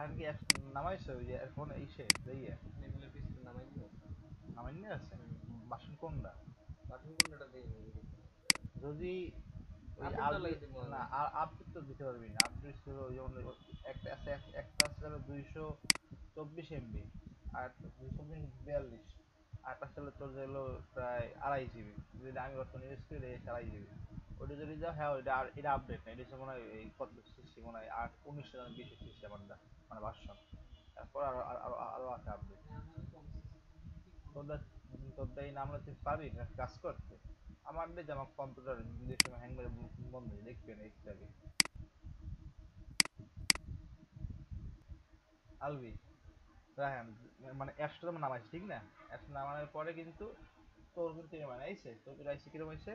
রাহান কি নামাইছে ওই যে ফোন ইসে দিয়ে নামাই নিয়ে আছে বাসন কোনটা যদি ওই আপডেট না আপডেট তো দিতে পারবি না আপডেট ছিল যেমন একটা আছে একটা আছে 224 MB আর 242 আর একটা ছিল তোর হলো প্রায় 2.5 GB যদি আমি বর্তমানে ইউজ করি দেখি 2.5 GB ওটা যদি যাও হ্যাঁ ওইটা আর এটা আপডেট না এটা হচ্ছে মনে হয় এই কত সিসি মনে হয় 19 20 সিসি আমারটা মানে ভার্সন তারপর আরো আরো আরো আছে আপডেট তোরটা তোরটা এই নামটা তুই পারবি না কাজ করতে আমার দেখে আমার কম্পিউটার দুই সময় হ্যাং মেরে বন্ধ হয়ে দেখবে না একটু আগে আলবি রায়হান মানে অ্যাপসটা তো নামাইছে ঠিক না অ্যাপস নামানোর পরে কিন্তু তোর কিন্তু এরকম আইছে তোর কিন্তু আইসি কিরকম হয়েছে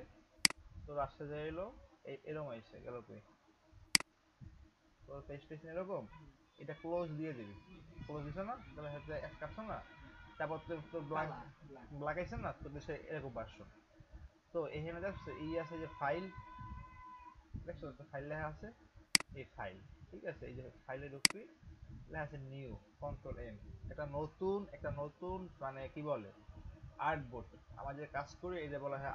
তোর আসতে যে এলো এরকম আইছে গেল তুই তোর পেজ টেস্ট এরকম এটা ক্লোজ দিয়ে দিবি ক্লোজ দিছে না তাহলে হচ্ছে এক কাটছো না তারপর তোর ব্ল্যাঙ্ক ব্ল্যাক আইছে না তোর দেশে এরকম ভার্সন তো এখানে দেখছো এই আছে যে ফাইল দেখছো তো ফাইল লেখা আছে এই ফাইল ঠিক আছে এই যে ফাইলে ঢুকবি লেখা আছে নিউ কন্ট্রোল N একটা নতুন মানে কি বলে আর্টবোর্ড আমরা যে কাজ করি এই যে বলা হয়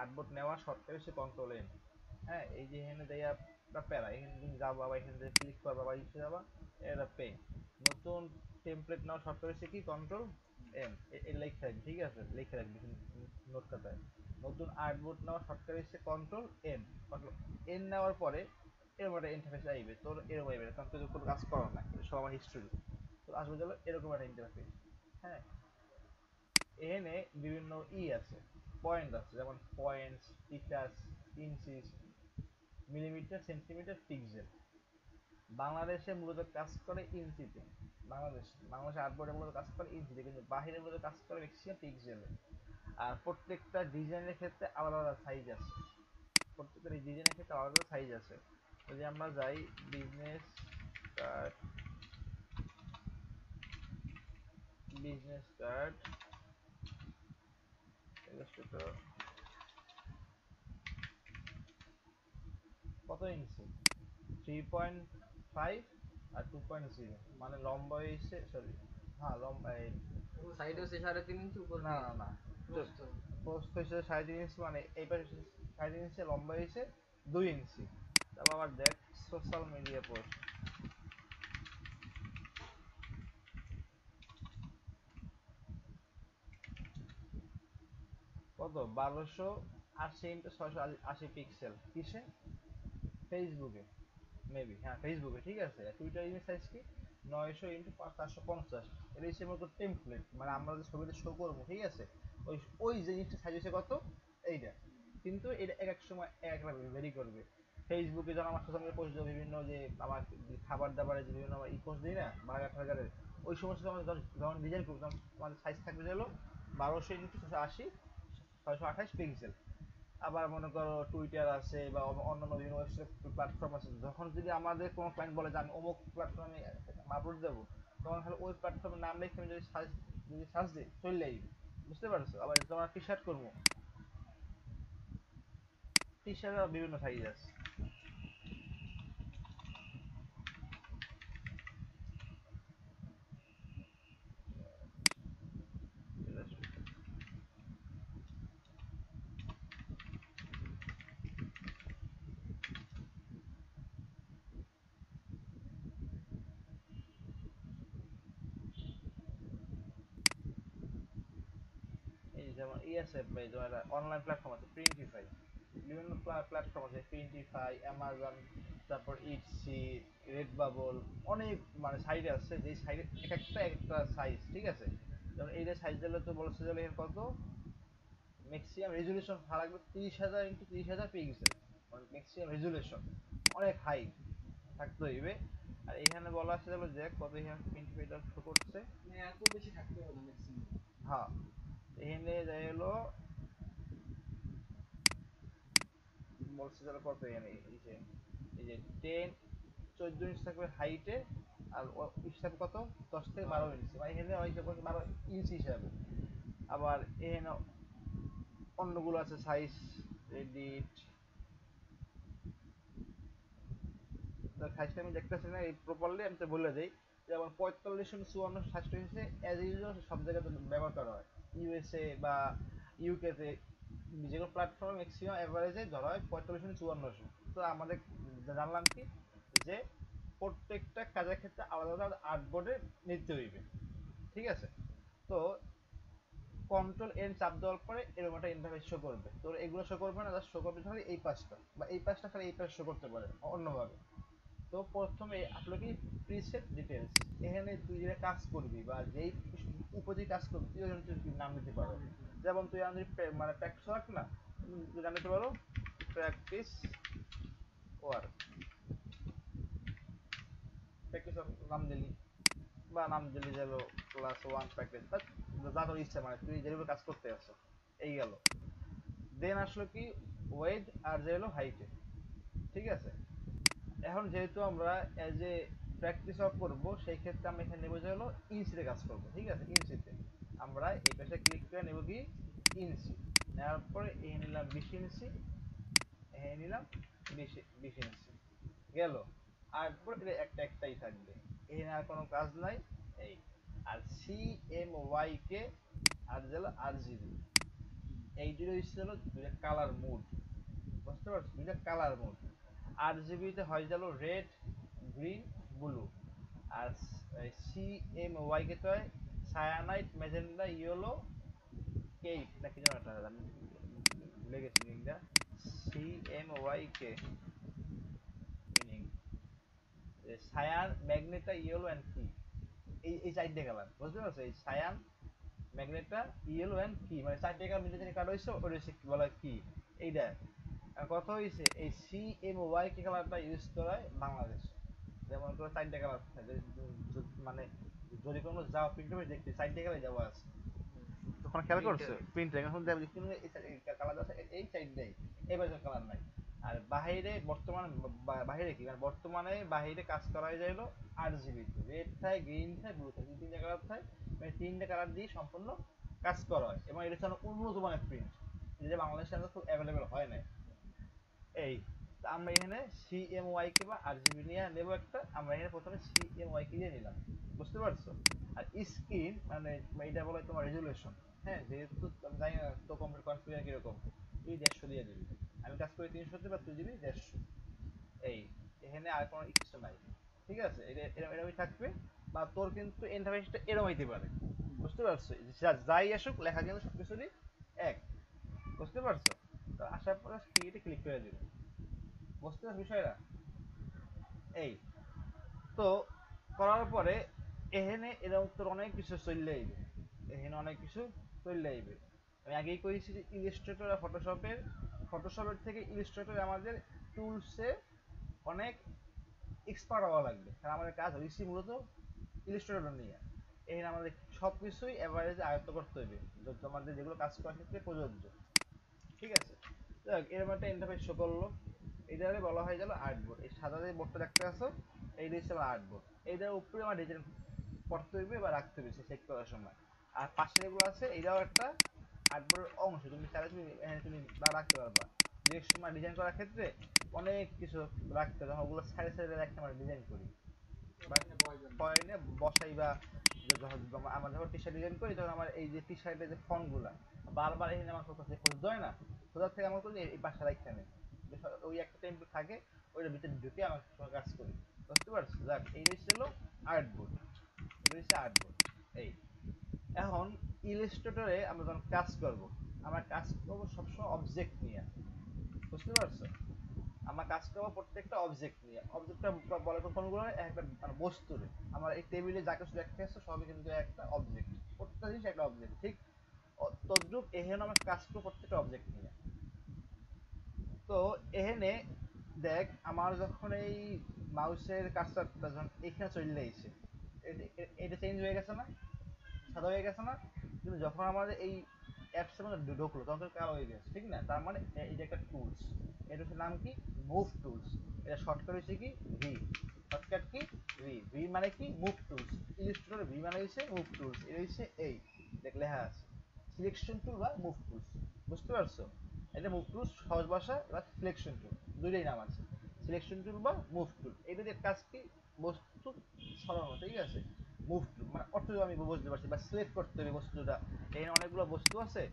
আর্টবোর্ড নেওয়া শর্টকাট হচ্ছে কন্ট্রোল N হ্যাঁ এই যে এখানে যাইয়া প্যারা এখানে তুমি যাবা বা এখানে যে ক্লিক করবা বা ইসে যাবা এটা পে নতুন টেমপ্লেট নেওয়া শর্টকাট হচ্ছে কি কন্ট্রোল N এই লেখা রাখবি ঠিক আছে লেখা রাখবি নোট খাতায় নতুন আর্টবোর্ড নেওয়া শর্টকাট হচ্ছে কন্ট্রোল N নেওয়ার পরে এরকম একটা ইন্টারফেস আইবে তোর এরকম আইবে কারণ তুই কোনো কাজ করো না এটা সব আমার হিস্ট্রি তোর আসবে যাবে এরকম একটা ইন্টারফেস হ্যাঁ এখানে বিভিন্ন আছে পয়েন্ট আছে যেমন points pitas inches millimetre centimetre pixel বাংলাদেশে মূলত কাজ করে ইঞ্চিতে বাংলাদেশে আর্টবোর্ডে মূলত কাজ করে ইঞ্চিতে কিন্তু বাহিরে মূলত কাজ করে ম্যাক্সিমাম পিক্সেলে আর প্রত্যেকটা ডিজাইনের ক্ষেত্রে আলাদা আলাদা সাইজ আছে প্রত্যেকটা ডিজাইনের ক্ষেত্রে আলাদা আলাদা সাইজ আছে যদি আমরা যাই business card business card Illustrator কত ইঞ্চি 3.5 আর 2.0 মানে লম্বা হয়েছে সরি হ্যাঁ লম্বা সাইড হচ্ছে 3.5 ইঞ্চি, উপর না না না প্রস্থ পোস্ট হয়েছে 3.5 ইঞ্চি মানে এই পাশে 3.5 ইঞ্চি লম্বা হয়েছে 2 ইঞ্চি তারপর আবার দেখ সোশ্যাল মিডিয়া পোস্ট কত 1280 x 680 পিক্সেল কিসে ফেসবুকে মেবি হ্যাঁ ফেসবুকে ঠিক আছে টুইটার ইমেজ সাইজ কি 900 x 450 এটা হিসেবে মতো টেমপ্লেট মানে আমরা যে ছবিতে শো করবো ঠিক আছে ওই ওই জিনিসটা সাইজ হচ্ছে কত এইটা কিন্তু এটা এক এক সময় এক এক ভেরি করবে ফেসবুকে যখন আমার সোশ্যাল মিডিয়া পোস্ট দেবো বিভিন্ন যে আমার খাবার দাবারের যে বিভিন্ন আমার ই পোস্ট দিই না বার্গার টার্গারের ওই সমস্ত যখন ডিজাইন করবো তখন আমাদের সাইজ থাকবে হলো 1200 x 680 628 পিক্সেল আবার মনে করো টুইটার আছে বা অন্যান্য বিভিন্ন ওয়েবসাইট প্ল্যাটফর্ম আছে যখন যদি আমাদের কোনো ক্লায়েন্ট বলে যে আমি অমুক প্ল্যাটফর্মে আপলোড দেবো তখন তাহলে ওই প্ল্যাটফর্মের নাম লিখে আমি যদি সার্চ দিই চলে যাইবে বুঝতে পারছো আবার তোমার টি শার্ট করবো টি শার্টের বিভিন্ন সাইজ আছে এই যেমন আছে তোমার অনলাইন প্ল্যাটফর্ম আছে প্রিন্টিফাই বিভিন্ন প্ল্যাটফর্ম আছে প্রিন্টিফাই অ্যামাজন তারপর ইটসি রেড বাবল অনেক মানে সাইট আছে যে সাইডে এক একটা সাইজ ঠিক আছে যেমন এইটা সাইজ দিলে তো বলছে যে এখানে কত ম্যাক্সিমাম রেজুলেশন থাকবে 30,000 x 30,000 পিক্সেল মানে ম্যাক্সিমাম রেজুলেশন অনেক হাই থাকতে হইবে আর এখানে বলা আছে যে কত এখানে প্রিন্টিফাইটা শো করছে এত বেশি থাকতে হবে না ম্যাক্সিমাম। হ্যাঁ এখানে যাই হলো বলছে তাহলে কত এখানে এই যে 14 ইঞ্চ থাকবে হাইটে আর হিসাবে কত 10 থেকে 12 ইঞ্চি মানে এখানে হিসাব 12 ইঞ্চি হিসাবে আবার এখানে অন্যগুলো আছে সাইজ এডিট সাইজটা আমি দেখতেছি না এই প্রপারলি আমি তো বলে দিই যেমন 45 54 60 হচ্ছে অ্যাজ ইউজুয়াল সব জায়গায় ব্যবহার করা হয়। ইউএসএ বা ইউকে তে যেগুলো প্ল্যাটফর্মে ম্যাক্সিমাম অ্যাভারেজে ধরা হয় 45 5400। তো আমাদের জানলাম কি যে প্রত্যেকটা কাজের ক্ষেত্রে আলাদা আলাদা আর্টবোর্ডে নিতে হইবে, ঠিক আছে? তো কন্ট্রোল এন চাপ দেওয়ার পরে এরকম একটা ইন্টারফেস শো করবে। তো এগুলো শো করবে না, জাস্ট শো করবে খালি এই পাঁচটা, বা এই পাঁচটা খালি এই পাঁচ শো করতে পারে অন্যভাবে। তো প্রথমে আসলে কি প্রিসেট ডিটেলস, এখানে তুই যেটা কাজ করবি বা যেই উপরে কাজ করবি তুই ওখানে তুই নাম দিতে পারো। যেমন তুই আমি মানে প্র্যাকটিস ওয়ার্ক না, তুই জানতে পারো প্র্যাকটিস ওয়ার্ক, প্র্যাকটিস ওয়ার্ক নাম দিলি, বা নাম দিলি গেল ক্লাস 1 প্র্যাকটিস, বা যা তোর ইচ্ছা, মানে তুই যেভাবে কাজ করতে আসো এই গেল। দেন আসলো কি ওয়েট আর যে হলো হাইটে, ঠিক আছে? এখন যেহেতু আমরা এজ এ প্র্যাকটিস অফ করবো সেই ক্ষেত্রে আমরা এখানে নেবো যে হলো ইঞ্চিতে কাজ করবো, ঠিক আছে? ইঞ্চিতে আমরা এই পাশে ক্লিক করে নেবো কি ইঞ্চি, নেওয়ার পরে এই নিলাম 20 ইঞ্চি, এই নিলাম 20 ইঞ্চি গেল। আর পুরো একটা একটাই থাকবে, এখানে আর কোনো কাজ নাই। এই আর সি এম ওয়াই কে আর যে হলো আর জিবি, এই দুটো হলো দুইটা কালার মোড, বুঝতে পারছো? দুইটা কালার মোড। আর জিবিতে হয় গেল রেড, গ্রিন, ব্লু। আর সি এম ওয়াই কে তো হয় সায়ানাইট, ম্যাজেন্ডা, ইয়েলো, কেইট না কি যেন একটা, আমি ভুলে গেছি মিনিংটা। C M Y K meaning cyan, magenta, yellow and কি, এই চারটে কালার, বুঝতে পারছো? এই সায়ান, ম্যাগনেটা, ইয়েলো অ্যান্ড কি, মানে চারটে কালার মিলে যে কালার হয়েছে ওটা হচ্ছে বলা কি এইটা। আর কথা হয়েছে এই সি এম ওয়াই কে কালারটা ইউজ করা হয় বাংলাদেশে। যেমন করে চারটে কালার থাকে, মানে যদি কোনো যাওয়া প্রিন্ট হবে দেখতে চারটে কালার যাওয়া আছে, তখন খেয়াল করছো প্রিন্টার। প্রিন্টে এখন দেখবি কিন্তু এই কালার আছে এই চারটেই, এবার কালার নাই। আর বাহিরে বর্তমানে বাহিরে কি মানে বর্তমানে বাহিরে কাজ করা যায় হলো আর জিবি, রেড থাকে, গ্রিন থাকে, ব্লু থাকে, তিনটে কালার থাকে, মানে তিনটে কালার দিয়ে সম্পূর্ণ কাজ করা হয়। এবং এটা হচ্ছে উন্নত মানের প্রিন্ট, যেটা বাংলাদেশে আমাদের খুব অ্যাভেলেবেল হয় না। এই তা আমরা এখানে সিএমওয়াই কে বা আরজিবি নিয়ে নেব একটা, আমরা এখানে প্রথমে সিএমওয়াই কে দিয়ে নিলাম, বুঝতে পারছো? আর স্ক্রিন মানে এটা বলে তোমার রেজুলেশন। হ্যাঁ, যেহেতু আমি জানি না তো কম্পিউটার কনফিগার কিরকম, তুই 150 দিয়ে দিবি, আমি কাজ করি 300 তে, বা তুই দিবি 150। এই এখানে আর কোনো কিছু নাই, ঠিক আছে? এটা এরকমই থাকবে। বা তোর কিন্তু ইন্টারফেসটা এরকম হইতে পারে, বুঝতে পারছো? যাই আসুক লেখা কিন্তু সবকিছুরই এক, বুঝতে পারছো? তো আসার পরে ক্রিয়েটে ক্লিক করে দিবে, বুঝতে পারছো বিষয়টা? এই তো করার পরে এখানে এরকম তোর অনেক কিছু চলে আইবে, এখানে অনেক কিছু চলে আইবে। আমি আগেই কইছি যে ইলাস্ট্রেটর আর ফটোশপের, ফটোশপের থেকে ইলাস্ট্রেটর আমাদের টুলসে অনেক এক্সপার্ট হওয়া লাগবে, কারণ আমাদের কাজ হয়েছি মূলত ইলাস্ট্রেটর নিয়ে। এখানে আমাদের সব কিছুই অ্যাভারেজে আয়ত্ত করতে হবে, তোমাদের যেগুলো কাজ করার ক্ষেত্রে প্রযোজ্য, ঠিক আছে? যাক, এরকম একটা ইন্টারফেস শো করলো, এটারে বলা হয় গেল আর্টবোর্ড। এই সাদা যে বোর্ডটা দেখতে আছো এইটা হচ্ছে আমার আর্টবোর্ড। এইটার উপরে আমার ডিজাইন করতে হইবে বা রাখতে হইবে সেট করার সময়। আর পাশে যেগুলো আছে এটাও একটা আর্টবোর্ডের অংশ, তুমি চাইলে তুমি এখানে তুমি রাখতে পারবা। যে সময় ডিজাইন করার ক্ষেত্রে অনেক কিছু রাখতে হয়, যখন ওগুলো সাইডে সাইডে রাখতে আমরা ডিজাইন করি বা ওখানে প্রয়োজন নেই। পয়েন্টে বসাই, বা আমার যখন টি শার্ট ডিজাইন করি তখন আমার এই যে টি শার্টের যে ফন্ট গুলা বারবার এখানে আমার খোঁজতে হয় না, খোঁজার থেকে আমার করি এই পাশে রাখতে নেই, ওই একটা টেম্পল থাকে, ওইটার ভিতরে ঢুকে আমার কাজ করি, বুঝতে পারছো? যাক, এই হলো আর্টবোর্ড, এটা হচ্ছে আর্টবোর্ড। এই এখন ইলাস্ট্রেটরে আমরা যখন কাজ করব, আমরা কাজ করবো সবসময় অবজেক্ট নিয়ে, বুঝতে পারছো? আমরা কাজ করবো প্রত্যেকটা অবজেক্ট নিয়ে। অবজেক্টটা বলে কোনগুলো একটা মানে বস্তুরে, আমার এই টেবিলে যা কিছু দেখতে আসছে সবই কিন্তু একটা অবজেক্ট, প্রত্যেকটা জিনিস একটা অবজেক্ট, ঠিক? তদ্রুপ এখানে আমরা কাজ করবো প্রত্যেকটা অবজেক্ট নিয়ে। তো এখানে দেখ আমার যখন এই মাউসের কার্সারটা যখন এখানে চলে আইছে, এটা চেঞ্জ হয়ে গেছে না, সাদা হয়ে গেছে না? কিন্তু যখন আমাদের এই অ্যাপসের মধ্যে ঢুকলো তখন তো কালো হয়ে গেছে, ঠিক না? তার মানে এই যে একটা টুলস, এটা হচ্ছে নাম কি মুভ টুলস, এটা শর্টকাট হচ্ছে কি V, shortcut key V, V মানে কি মুভ টুলস। ইলাস্ট্রেটর ভি মানে হচ্ছে মুভ টুলস, এটা হচ্ছে এই দেখ লেখা আছে সিলেকশন টুল বা মুভ টুলস, বুঝতে পারছো? এটা মুভ টুলস সহজ ভাষা বা সিলেকশন টুল, দুইটাই নাম আছে। সিলেকশন টুল বা মুভ টুল। এটা দিয়ে কাজ কি, বস্তু সরানো, ঠিক আছে। মুভ টুল মানে অর্থ আমি বুঝতে পারছি, বা সিলেক্ট করতে হবে বস্তুটা। এখানে অনেকগুলো বস্তু আছে,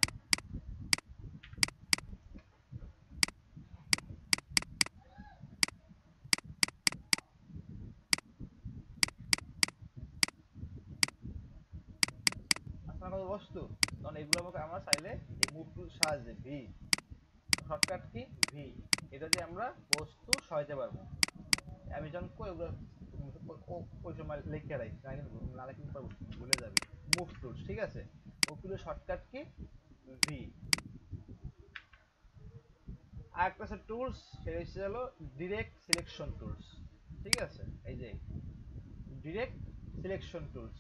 আসলে কত বস্তু, তখন এগুলো আমাকে আমরা চাইলে এই মুভ টুল সাহায্যে ভি, শর্টকাট কি ভি, এটা দিয়ে আমরা বস্তু সরাইতে পারবো। আমি যখন ওগুলো ওই সময় লিখে রাখি, না লিখে ভুলে যাবে। মুভ টুলস, ঠিক আছে। মুভ টুলের শর্টকাট কি ভি। আরেকটা আছে টুলস, সেটা হচ্ছে হলো ডিরেক্ট সিলেকশন টুলস, ঠিক আছে। এই যে ডিরেক্ট সিলেকশন টুলস,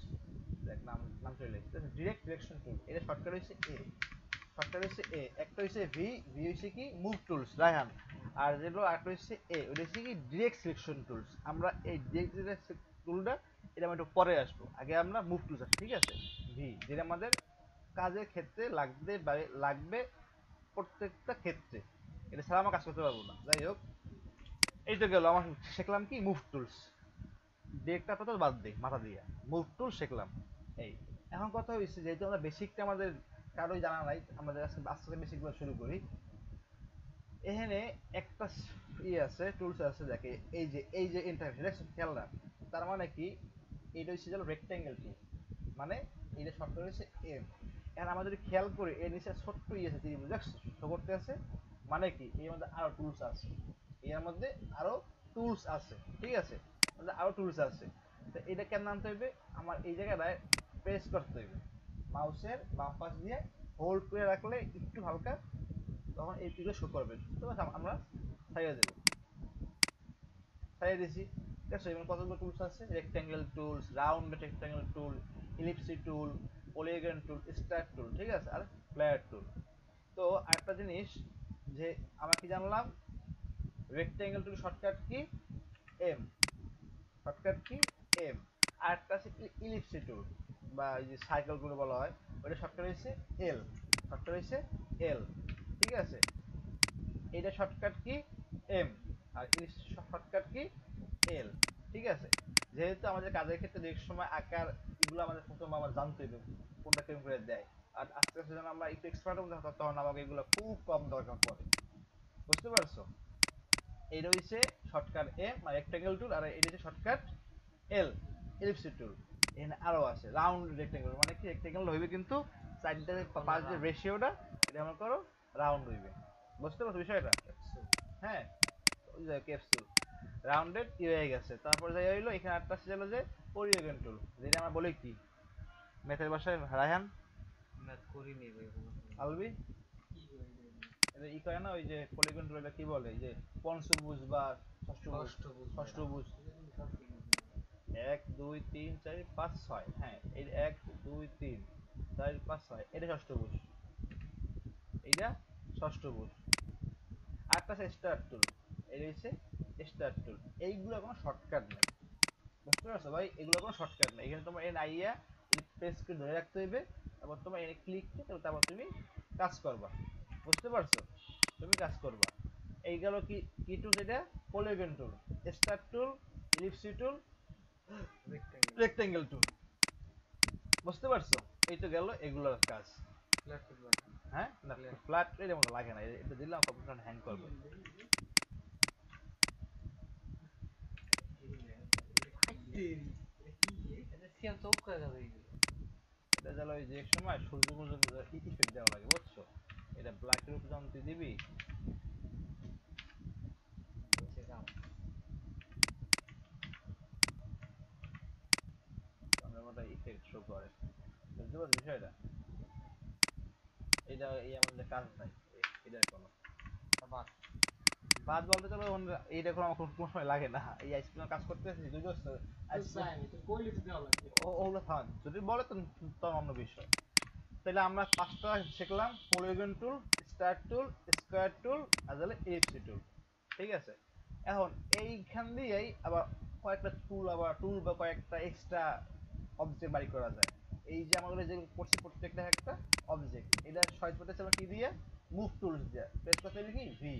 দেখ নাম নাম চলে এসেছে ডিরেক্ট সিলেকশন টুল। এটা শর্টকাট হচ্ছে এ, শর্টকাট হচ্ছে এ। একটা হচ্ছে ভি, ভি হচ্ছে কি মুভ টুলস রায়হান, আর যেগুলো আরেকটা হচ্ছে এ, ওটা হচ্ছে কি ডিরেক্ট সিলেকশন টুলস। আমরা এই ডিরেক্ট টুলটা এটা আমরা একটু পরে আসবো, আগে আমরা মুভ টুলস আসবো, ঠিক আছে। ভি যেটা আমাদের কাজের ক্ষেত্রে লাগবে, লাগবে প্রত্যেকটা ক্ষেত্রে, এটা ছাড়া আমরা কাজ করতে পারবো না। যাই হোক, এই তো গেল আমার, শিখলাম কি মুভ টুলস। ডিরেক্টটা তো বাদ দিই মাথা দিয়ে, মুভ টুল শিখলাম। এই এখন কথা হচ্ছে, যেহেতু আমরা বেসিকটা আমাদের কারোই জানা নাই, আমাদের আজকে আস্তে আস্তে বেসিকগুলো শুরু করি। এখানে একটা ইয়ে আছে, টুলস আছে, দেখে এই যে ইন্টারফেস দেখছো, খেয়াল রাখ। তার মানে কি, এটা হচ্ছে যেন রেক্ট্যাঙ্গেল টুল, মানে এটা সফটওয়্যার হচ্ছে এম। এখন আমরা যদি খেয়াল করি, এর নিচে ছোট্ট ইয়ে আছে, ত্রিভুজ দেখছো শো করতে আছে, মানে কি এর মধ্যে আরো টুলস আছে, এর মধ্যে আরো টুলস আছে, ঠিক আছে, আরো টুলস আছে। তো এটা কেন আনতে হইবে, আমার এই জায়গাটায় প্রেস করতে হইবে, মাউসের বাম পাশ দিয়ে হোল্ড করে রাখলে একটু হালকা, তখন এই এগুলো শো করবে। তো আমরা ছাইড়া দেবো, ছাইড়া দিছি, ঠিক আছে। এখানে কতগুলো টুলস আছে, রেক্ট্যাঙ্গেল টুলস, রাউন্ড রেক্ট্যাঙ্গেল টুল, ইলিপসি টুল, পলিগন টুল, স্টার টুল, ঠিক আছে, আর প্লেয়ার টুল। তো আরেকটা জিনিস, যে আমরা কি জানলাম, রেক্ট্যাঙ্গেল টুল shortcut key M, shortcut key M. আর একটা আছে ইলিপসি টুল, বা এই যে সাইকেল গুলো বলা হয়, ওটা শর্টকাট হচ্ছে এল, শর্টকাট হচ্ছে এল, ঠিক আছে। এটা শর্টকাট কি এম, আর ইলিপসি শর্টকাট কি এল, ঠিক আছে। যেহেতু আমাদের কাজের ক্ষেত্রে অনেক সময় আকার এগুলো আমাদের প্রথম আমার জানতে হবে কোনটা কেমন করে দেয়, আর আস্তে আস্তে যখন আমরা একটু এক্সপার্ট হবো তখন আমাকে এগুলো খুব কম দরকার পড়ে, বুঝতে পারছো। এইটা হচ্ছে শর্টকাট এম মানে রেক্ট্যাঙ্গেল টুল, আর এটা হচ্ছে শর্টকাট এল, এলিপসি টুল। এখানে আরো আছে রাউন্ড রেক্ট্যাঙ্গেল, মানে কি রেক্ট্যাঙ্গেল হইবে কিন্তু সাইডটা পাশ যে রেশিওটা, এটা মনে করো রাউন্ড হইবে, বুঝতে পারছো বিষয়টা। হ্যাঁ, ওই যে ক্যাপসুল রাউন্ডেড ই হয়ে গেছে। তারপর যাই হইলো, এখানে আটটা ছিল যে পলিগন টুল, যেটা আমরা বলি কি ম্যাথের ভাষায় রায়হান, ম্যাথ করিনি ভাই আলবি, এটা ই করে না, ওই যে পলিগন টুল, এটা কি বলে, এই যে পঞ্চভুজ বা ষষ্ঠভুজ, ষষ্ঠভুজ, এক দুই তিন চার পাঁচ ছয়, হ্যাঁ এই এক দুই তিন চার পাঁচ ছয়, এটা ষষ্ঠভুজ, এইটা ষষ্ঠভুজ। আরেকটা আছে স্টার টুল, এটা হচ্ছে স্টার টুল। এইগুলো কোনো শর্টকাট নেই, বুঝতে পারছো ভাই, এগুলো কোনো শর্টকাট নেই। এখানে তোমার এন আইয়া প্রেস করে ধরে রাখতে হইবে, তারপর তোমার এনে ক্লিক করে তারপর তুমি কাজ করবা, বুঝতে পারছো, তুমি কাজ করবা। এই গেল কি কি টুল, এটা পলিগন টুল, স্টার টুল, ইলিপসি টুল, রেক্টেঙ্গেল টুল, বুঝতে পারছো। এই তো গেল এগুলোর কাজ। হ্যাঁ না, ফ্ল্যাট এর মতো লাগে না, এটা দিলাম কম্পিউটার হ্যাং করবে। এটা গেল ওই যে এক সময় সূর্য পর্যন্ত ইফেক্ট দেওয়া লাগে, বুঝছো। এটা ব্ল্যাকের উপর যখন তুই দিবি, ইফেক্ট শো করে, বুঝতে পারছো বিষয়টা। এটা এই আমাদের কাজ নাই, এটার কোনো বাদ বলতে চলো, এইটা কোনো আমার কোনো সময় লাগে না। এই আইসক্রিমের কাজ করতে আছি দুই বছর, ওগুলো থাক যদি বলে তো তখন অন্য বিষয়। তাহলে আমরা পাঁচটা শিখলাম, পলিগন টুল, স্টার টুল, স্কোয়ার টুল, আর তাহলে এলিপসি টুল, ঠিক আছে। এখন এইখান দিয়েই আবার কয়েকটা টুল, আবার টুল বা কয়েকটা এক্সট্রা অবজেক্ট বাড়ি করা যায়। এই যে আমাদের যে করছি প্রত্যেকটা একটা অবজেক্ট, এটা সহজ করতে চাই কি দিয়ে, মুভ টুলস দিয়ে প্রেস করতে হবে কি ভি,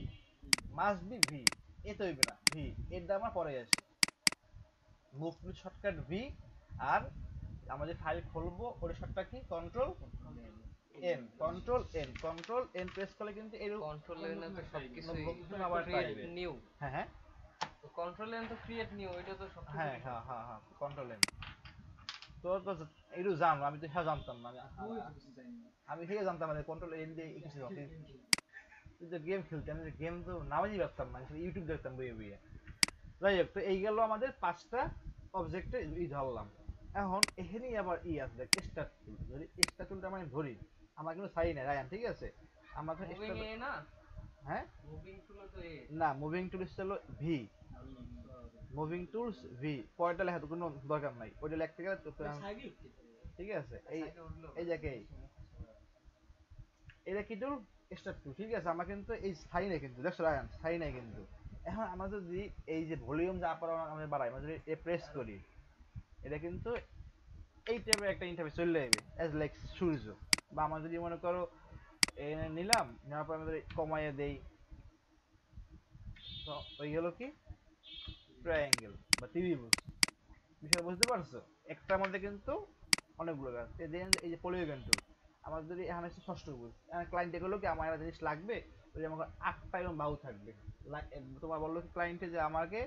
মাস্ট বি ভি। এ তো হইবে না ভি, এর দাম আমার পরে আসে। মুভ টুল শর্টকাট ভি, আর আমরা যে ফাইল খুলবো ওটা shortcut key control N, control N, control N press করলে কিন্তু এরকম কন্ট্রোল এর না তো সবকিছুই নতুন আবার একটা ক্রিয়েট আসবে। নিউ, হ্যাঁ হ্যাঁ তো কন্ট্রোল এর তো ক্রিয়েট নিউ, এটা তো সবকিছু। হ্যাঁ হ্যাঁ হ্যাঁ হ্যাঁ কন্ট্রোল এন। তো তো একটু জানো, আমি তো হ্যাঁ জানতাম না, আমি ঠিক জানতাম না কন্ট্রোল এন দিয়ে কিছু তুই তো গেম খেলতে, আমি গেম তো নামাজই পারতাম না, ইউটিউব দেখতাম বইয়ে বইয়ে। যাই হোক, তো এই গেল আমাদের 5টা অবজেক্টে ই ধরলাম। এখন এখানেই আবার ই আছে দেখ, স্টার্ট টুল। যদি স্টার্ট টুলটা আমি ধরি, আমার কিন্তু সাই নাই রায়ান, ঠিক আছে? আমরা তো মুভিং স্টার্ট, এ না, হ্যাঁ মুভিং টুল তো এ। না, মুভিং টুলস হলো ভি, মুভিং টুলস ভি, পরেরটা লেখা তো কোনো দরকার নাই, ওইটা লিখতে গেলে তো ঠিক আছে। এই সাইডে উঠলো এই দেখে এটা কি টুল, স্টার্ট টুল, ঠিক আছে? আমার কিন্তু এই স্থায়ী নেই কিন্তু, দেখছো রায়ান, স্থায়ী নেই কিন্তু। এখন আমরা যদি এই যে ভলিউম যা আপার আমরা বাড়াই, আমরা যদি এ প্রেস করি, এটা কিন্তু এই টাইপের একটা ইন্টারফেস চলে যাবে অ্যাজ লাইক সূর্য। বা আমরা যদি মনে করো নিলাম, নেওয়ার পর আমরা কমাইয়ে দেই, তো ওই গেল কি ট্রায়াঙ্গেল বা ত্রিভুজ। বিষয়টা বুঝতে পারছো? একটার মধ্যে কিন্তু অনেকগুলো কাজ। এই যে পলিগন টুল, আমার যদি এখানে হচ্ছে ষষ্ঠভুজ, ক্লায়েন্টে বললো কি আমার একটা জিনিস লাগবে, ওই যে আমাকে 8টা এরকম বাহু থাকবে। তোমার বললো কি ক্লায়েন্টে যে আমাকে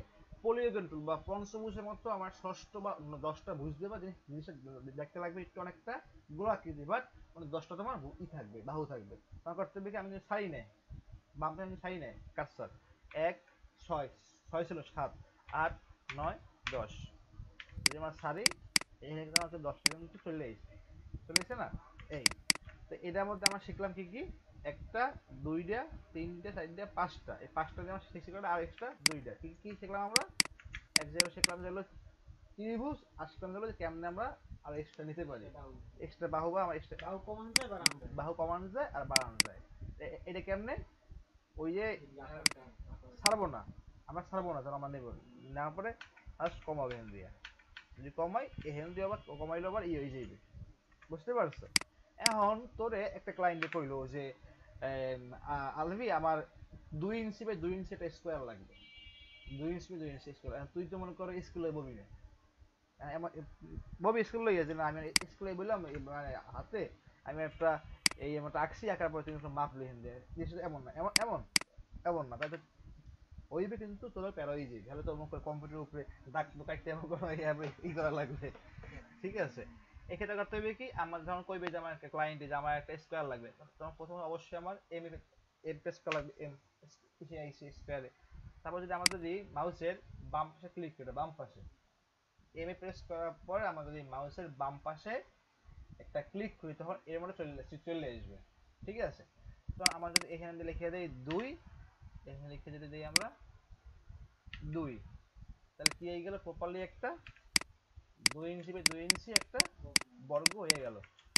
পলিগন টুল বা পঞ্চভুজের মতো আমার ষষ্ঠ বা 10টা ভুজ দেবা, জিনিসটা দেখতে লাগবে একটু অনেকটা গোলাকৃতি, বাট মানে 10টা তোমার ই থাকবে, বাহু থাকবে। তোমার করতে হবে কি, আমি যদি সারি নেই, বামটা আমি সারি নেই কাটসার, 1 6 6 ছিল 7 8 9 10, যদি আমার সারি এখানে কিন্তু আমাকে 10টা কিন্তু চলে এসেছে, চলে এসেছে না? এই তো এটার মধ্যে আমরা শিখলাম কি কি, একটা, দুইটা, তিনটা, চারটা, 5টা, এই 5টা দিয়ে আমরা শিখলাম, আর এক্সট্রা দুইটা কি কি শিখলাম আমরা? এক জায়গায় শিখলাম যে হলো ত্রিভুজ, আর শিখলাম যে হলো যে কেমনে আমরা আর এক্সট্রা নিতে পারি, এক্সট্রা বাহু বা আমার এক্সট্রা বাহু কমানো যায় আর বাড়ানো যায়। এটা কেমনে? ওই যে ছাড়বো না, আমরা ছাড়বো না, আমরা নেব, নেওয়ার পরে ফার্স্ট কমাবো এখান দিয়ে, যদি কমাই এখান দিয়ে আবার কমাইলে আবার ই হয়ে যাবে, বুঝতে পারছো? এখন তোরে একটা ক্লায়েন্টে কইলো যে আলভি আমার 2 ইঞ্চি বাই 2 ইঞ্চি একটা স্কোয়ার লাগবে, 2 ইঞ্চি বাই 2 ইঞ্চি স্কোয়ার। তুই তো মনে করো স্কুলে ববি না, এমন ববি স্কুল লইয়া যে না, আমি স্কুলে বললাম মানে হাতে আমি একটা এই এমনটা আঁকছি, আঁকার পরে তুমি একটা মাপ লিখে দিয়ে জিনিসটা এমন না, এমন এমন এমন না, তাই তো হইবে, কিন্তু তোর প্যারা হয়ে যাবে, তাহলে তোর মুখ কম্পিউটার উপরে দাগ কাটতে এমন কোনো ই করা লাগবে, ঠিক আছে? এক্ষেত্রে করতে হবে কি, আমার যখন কইবে যে আমার একটা ক্লায়েন্টে যে আমার একটা স্কোয়ার লাগবে, তখন প্রথমে অবশ্যই আমার এম এম প্রেস করা লাগবে, এম স্কোয়ারে। তারপর যদি আমরা যদি মাউসের বাম পাশে ক্লিক করি, বাম পাশে এম এ প্রেস করার পর আমরা যদি মাউসের বাম পাশে একটা ক্লিক করি, তখন এর মধ্যে চলে আসবে, ঠিক আছে? তো আমরা যদি এখানে লিখে দেই 2, এখানে লিখে যদি দিই আমরা 2, তাহলে কি হয়ে গেল, প্রপারলি একটা 2 ইঞ্চি বাই 2 ইঞ্চি একটা বর্গ হয়ে গেল।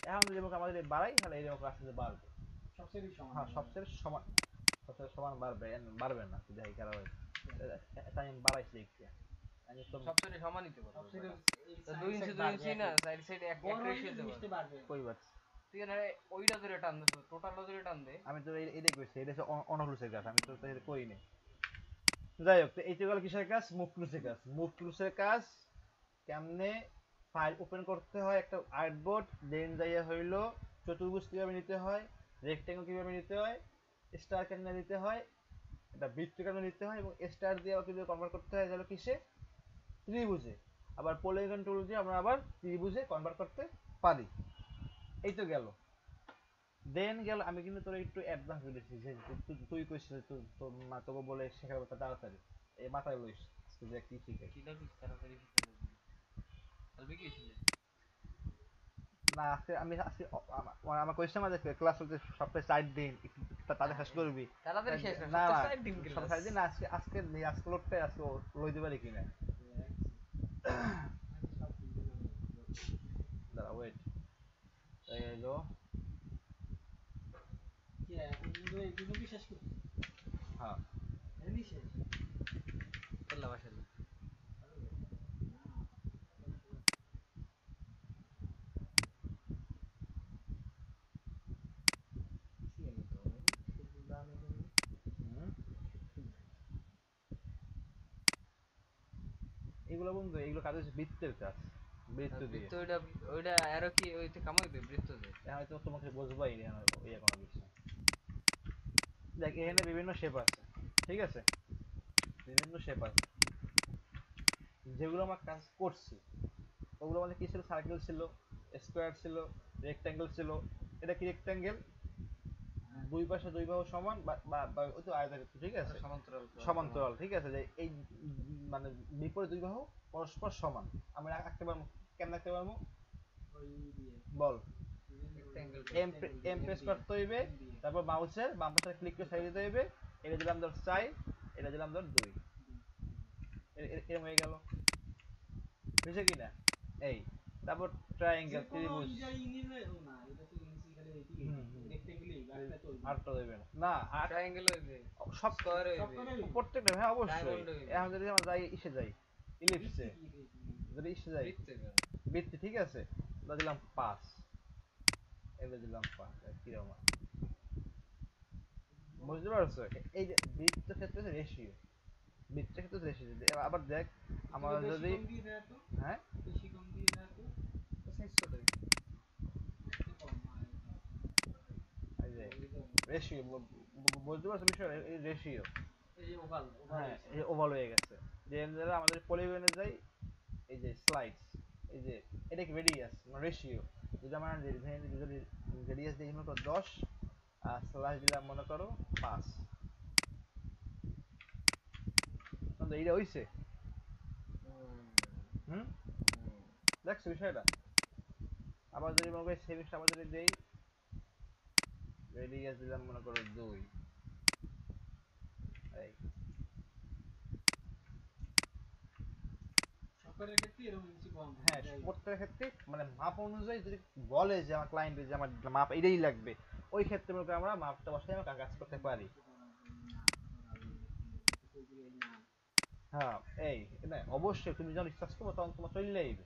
এখন যদি আমাদের বাড়াই, তাহলে এরকম আস্তে আস্তে বাড়বে, হ্যাঁ সবচেয়ে সমান, সবচেয়ে সমান বাড়বে, বাড়বে না যাই কারো, এটা আমি বাড়াইছি একটু, আমি তো সবচেয়ে সমানই তো করবে। তো 2 ইঞ্চি 2 ইঞ্চি না, সাইড সাইড এক এক রেশিওতে পারবে। কই বাত, তুই না ওইটা ধরে টান দে, টোটালটা ধরে টান দে। আমি তো এইটাই কইছি, এটা হচ্ছে অনহলুসের কাজ, আমি তো এটা কই নাই। যাই হোক, তো এইটা গেল কিসের কাজ, মুভ টুলসের কাজ। মুভ টুলসের কাজ কেমনে ফাইল ওপেন করতে হয়, একটা আর্টবোর্ড, দেন যাইয়া হইলো চতুর্ভুজ কিভাবে নিতে হয়, রেক্টেঙ্গল কিভাবে নিতে হয়, স্টার কেমনে নিতে হয়, এটা বৃত্ত কেমনে নিতে হয়, এবং স্টার দিয়ে কিভাবে কনভার্ট করতে হয় গেল কিসে, ত্রিভুজে। আবার পলিগন টুল দিয়ে আমরা আবার ত্রিভুজে কনভার্ট করতে পারি। এই তো গেল। দেন গেল, আমি কিন্তু তোর একটু অ্যাডভান্স বলেছি যে তুই কইছিস তোর মা তোকে বলে শেখার কথা তাড়াতাড়ি, এই মাথায় লইস যে কি শিখে। কিটা কি তাড়াতাড়ি শিখে যাবে। কালকে কি ছিল? না আজকে আমি আজকে আমার কোয়েশ্চেন আমাদের ক্লাস হচ্ছে সপ্তাহে 4 দিন, তাদের শেষ করবি। তাড়াতাড়ি শেষ না, না সপ্তাহে না 4 দিন সপ্তাহে ক্লাস। 4 দিন না, আজকে আজকে নেই, আজকে লোডটাই আজকে লইতে পারি কিনা, দাঁড়া ওয়েট, এই হলো হ্যাঁ আল্লাহ মাশাআল্লাহ। হুম, যেগুলো বন্ধু এগুলো কাজ হচ্ছে বৃত্তের কাজ, বৃত্ত দিয়ে। বৃত্ত ওইটা ওইটা আরো কি ওইতে কামাইবে বৃত্ত দিয়ে? এখন হয়তো তোমাকে বুঝবাই না এখন ওই কোনো কিছু। দেখ এখানে বিভিন্ন শেপ আছে, ঠিক আছে, বিভিন্ন শেপ আছে, যেগুলো আমরা কাজ করছি ওগুলো মানে কি ছিল, সার্কেল ছিল, স্কোয়ার ছিল, রেক্ট্যাঙ্গেল ছিল। এটা কি রেক্ট্যাঙ্গেল, দুই পাশে দুই বাহু সমান বা বা বা ওই তো আয়তাকার, ঠিক আছে, সমান্তরাল সমান্তরাল, ঠিক আছে, যে এই মানে বিপরীত দুই বাহু পরস্পর সমান। আমরা আঁকতে পারবো, কেমন আঁকতে পারবো বল? রেক্ট্যাঙ্গেল এম প্রেস করতে হইবে, তারপর মাউসের বাম পাশে ক্লিক করে সাইড দিতে হইবে। এটা দিলাম ধর 4, এটা দিলাম ধর 2, এরকম হয়ে গেল, বুঝছে কি না? এই তারপর ট্রায়াঙ্গেল, ত্রিভুজ। আটটা দেবে না, না আট ট্রায়াঙ্গেল হইবে, সব স্কয়ার হইবে, প্রত্যেকটা, হ্যাঁ অবশ্যই। ডায়মন্ড হইবে, এখন যদি আমরা যাই ইসে যাই, ইলিপসে, যদি ইসে যাই বৃত্ত হইবে। বৃত্তি, ঠিক আছে, আমরা দিলাম 5, এবার দিলাম 5, কিরকম বুঝতে পারছো? এই যে বৃত্তের ক্ষেত্রে রেশিও, বৃত্তের ক্ষেত্রে রেশিও। আবার দেখ আমরা যদি, হ্যাঁ সাইজ ছোট হইবে। এই যে রেশিও, বুঝতে পারছো বিষয়টা? এই রেশিও, এই যে ওভাল ওভাল হ্যাঁ হইছে। এই ওভাল হয়ে গেছে। যে দ্বারা আমাদের পলিগনে যাই, এই যে স্লাইডস, এই যে এটা কি রেডিয়াস রেশিও। যদি আমরা রেডিয়াস দিই মনে করো 10 আর স্লাইস দিলাম মনে করো 5, এইটা হইছে। হুম, দেখছো বিষয়টা? আবার যদি মনে করি সেম আবার যদি দেই, রেডিয়াস দিলাম মনে করো 2, এই হ্যাঁ প্রত্যেকের ক্ষেত্রে মানে মাপ অনুযায়ী যদি বলে যে আমার ক্লায়েন্ট যে আমার মাপ এটাই লাগবে, ওই ক্ষেত্রে মনে করি আমরা মাপটা বসাই আমরা কাজ করতে পারি। হ্যাঁ এই না অবশ্যই তুমি যখন রিসার্চ করবো তখন তোমার চলে আইবে,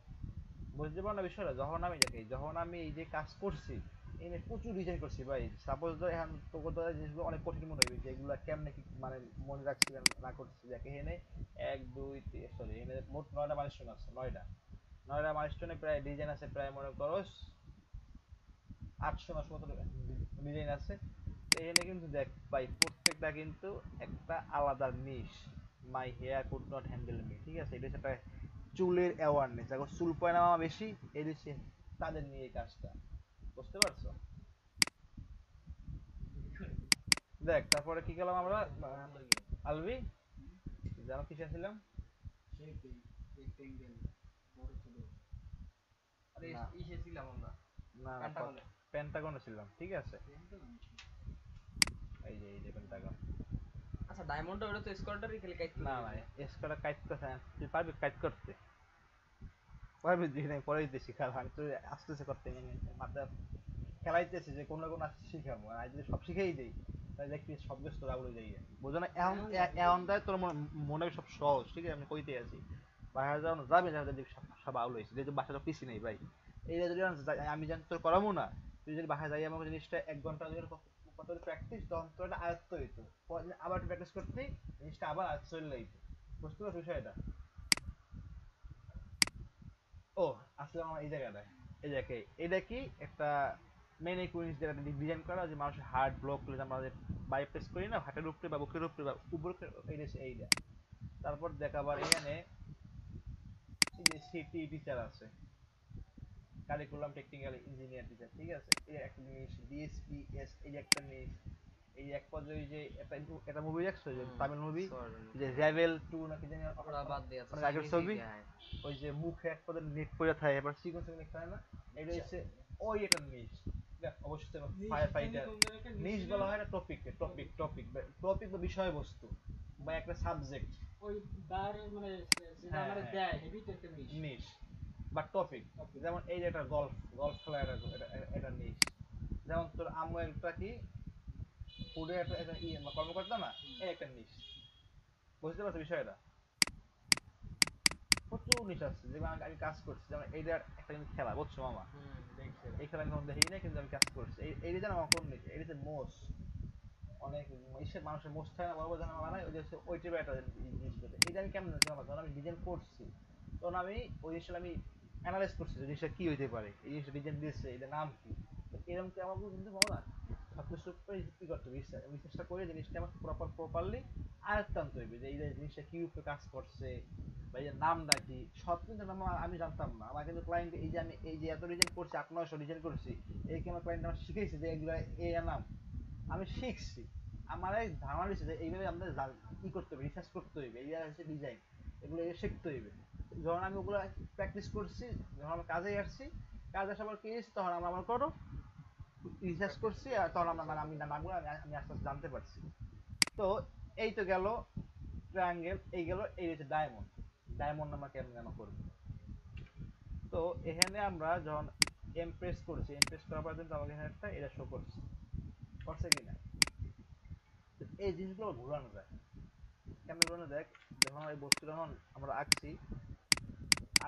বুঝতে পারো না বিষয়টা? যখন আমি দেখি, যখন আমি এই যে কাজ করছি, এই নিয়ে প্রচুর ডিজাইন করছি ভাই। সাপোজ ধর এখন তোকে তো জিনিসগুলো অনেক কঠিন মনে হইবে, যেগুলো কেমনে কি মানে মনে রাখছি না করছি। দেখ এখানে 1 2 3 সরি এখানে মোট 9টা মাইলস্টোন আছে, 9টা মাইলস্টোনে প্রায় ডিজাইন আছে প্রায় মনে করো 800 900 মতো ডিজাইন আছে। তো এখানে কিন্তু দেখ ভাই প্রত্যেকটা কিন্তু একটা আলাদা niche. My hair could not handle me, ঠিক আছে, এটা হচ্ছে একটা চুলের অ্যাওয়ারনেস। এখন চুল পয়না মামা বেশি, এই হচ্ছে তাদের নিয়ে এই কাজটা, বুঝতে পারছো? দেখ তারপরে কি গেলাম আমরা আলবি, জানো কিসে ছিলাম? আরে না ইসে ছিলাম আমরা না না পেন্টাগনে। পেন্টাগনে ছিলাম, ঠিক আছে, এই যে পেন্টাগন। আচ্ছা ডায়মন্ড ওটা তো স্কোয়াডারই খালি কাইট না করে না দিবে। এসকাটা কাইট করতে, তুই পারবি কাইট করতে? পারবি দিই নাই পরে দিতে শিখাবো, আমি তো আস্তে আস্তে করতে মানে মাথা খেলাইতেছি যে কোন না কোন আস্তে শিখাবো। আর যদি সব শিখেই দেই তাহলে দেখবি সব কিছু তোর আউলে যাই, বুঝো না? এখন এখন তাই তোর মনে সব সহজ, ঠিক আছে, আমি কইতে আছি বাইরে যাও না যাবে না, দেখবি সব আউল হয়েছে, যেহেতু বাসাটা পিসি নেই ভাই। এইটা যদি আমি জানি তোর করাবো না, তুই যদি বাসায় যাই আমাকে জিনিসটা 1 ঘন্টা যদি কত প্র্যাকটিস, তখন তোর একটা আয়ত্ত হইতো, আবার প্র্যাকটিস করতেই জিনিসটা আবার আয়ত্ত চলে যাইতো, বুঝতে পারছো বিষয়টা? ও আসলে আমার এই জায়গাটায়, এই দেখে এটা কি একটা ম্যানিকুইন্স যেটা ডিজাইন করা, যে মানুষের হার্ট ব্লক করলে যে আমরা বাইপ্রেস করি না হার্টের উপরে বা বুকের উপরে বা উপরে, এইটা এইটা। তারপর দেখ আবার এখানে এই যে সিটি টিচার আছে, কারিকুলাম টেকনিক্যাল ইঞ্জিনিয়ার টিচার, ঠিক আছে, এই একটা জিনিস, ডিএসপিএস এই একটা জিনিস। এই এক পর্যায়ে ওই যে একটা মুভি দেখছো যে তামিল মুভি, যে রেভেল 2 নাকি জানি ওরা বাদ দিয়ে আছে অনেক আগের চাইনিজই ছবি, দেয়। ওই যে মুখে এক পর্যায়ে নেট পড়ে থাকে এবার সিকোয়েন্স লিখতে হয় না, এটা হচ্ছে ওই একটা নিশ। দেখ অবশ্যই ফায়ার ফাইটার নিশ বলা হয় না, টপিক টপিক টপিক টপিক বা বিষয়বস্তু বা একটা সাবজেক্ট, হ্যাঁ হ্যাঁ নিশ বা টপিক। যেমন এই যে একটা গল্ফ, গল্ফ খেলা এটা নিশ। যেমন তোর আম্মু একটা কি ফুডে একটা একটা কর্মকর্তা না, এই একটা নিশ, বুঝতে পারছো বিষয়টা? প্রচুর নিশ আছে যেগুলো আমি কাজ করছি, যেমন এইটার একটা কিন্তু খেলা, বুঝছো মামা? দেখছি। এই খেলা আমি কখনো দেখি না কিন্তু আমি কাজ করছি। এই যেন আমার কোন নিশ, এটা হচ্ছে মোষ, অনেক ইসের মানুষের মোষ থাকে না বড় বড় জানা বানায়, ওই যে হচ্ছে ওই টাইপের একটা জিনিস, এটা আমি কেমন জানি আমার, যখন আমি ডিজাইন করছি তখন আমি ওই জিনিসটা আমি অ্যানালাইজ করছি যে জিনিসটা কি হইতে পারে, এই জিনিসটা ডিজাইন দিয়েছে, এটার নাম কি। তো এরকম কি আমাকে কিন্তু পাবো না, সবকিছু কি করতে হবে, রিসার্চটা করে জিনিসটা আমার প্রপারলি আয়ত্ত আনতে হইবে, যে এই যে জিনিসটা কি উপরে কাজ করছে বা এই যে নামটা কি, সব কিন্তু নাম আমি জানতাম না। আমার কিন্তু ক্লায়েন্ট এই যে আমি এই যে এত ডিজাইন করছি, 8-900 ডিজাইন করছি, এই কি আমার ক্লায়েন্ট আমার শিখেছে যে এগুলা এই নাম, আমি শিখছি। আমার এক ধারণা দিচ্ছে যে এইভাবে আমাদের ই করতে হবে, রিসার্চ করতে হইবে, এই হচ্ছে ডিজাইন, এগুলো শিখতে হইবে। যখন আমি ওগুলো প্র্যাকটিস করছি, যখন আমি কাজে আসছি, কাজ আসার পর কি হয়েছে, তখন আমরা আমার করো রিসার্চ করছি, আর তখন আমরা মানে আমি নামগুলো আমি আস্তে আস্তে জানতে পারছি। তো এই তো গেল ট্রায়াঙ্গেল, এই গেল এই হচ্ছে ডায়মন্ড। ডায়মন্ড আমরা কেমন কেন করবো, তো এখানে আমরা যখন এমপ্রেস করছি, এমপ্রেস করার পর কিন্তু আমাকে এখানে একটা এটা শো করছে, করছে কিনা। তো এই জিনিসগুলো ঘুরানো যায়, কেমন ঘুরানো যায়, যখন এই বস্তু যখন আমরা আঁকছি,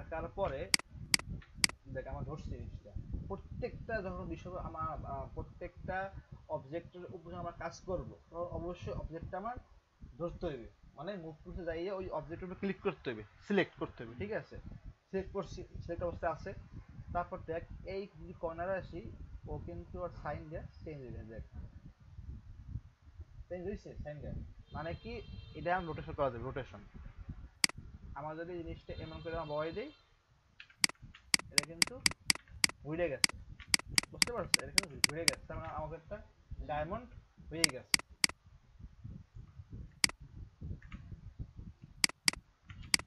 আঁকার পরে দেখ আমার ধরছি জিনিসটা, প্রত্যেকটা যখন বিষয় আমার প্রত্যেকটা অবজেক্টের উপর আমরা কাজ করব, তখন অবশ্যই অবজেক্টটা আমার ধরতে হইবে, মানে মুভ টুলসে যাইয়ে ওই অবজেক্টের উপর ক্লিক করতে হবে, সিলেক্ট করতে হবে, ঠিক আছে। সিলেক্ট করছি, সিলেক্ট অবস্থায় আছে। তারপর দেখ এই যদি কর্নারে আসি, ও কিন্তু আর সাইন দেয় চেঞ্জ হয়ে যায়, দেখ চেঞ্জ হয়েছে সাইন দেয়, মানে কি এটা আমি রোটেশন করা যাবে, রোটেশন। আমার যদি জিনিসটা এমন করে আমার বয় দিই, এটা কিন্তু ঘুরে গেছে, বুঝতে পারছো, এটা কিন্তু ঘুরে গেছে, তার মানে আমাকে একটা ডায়মন্ড হয়ে গেছে,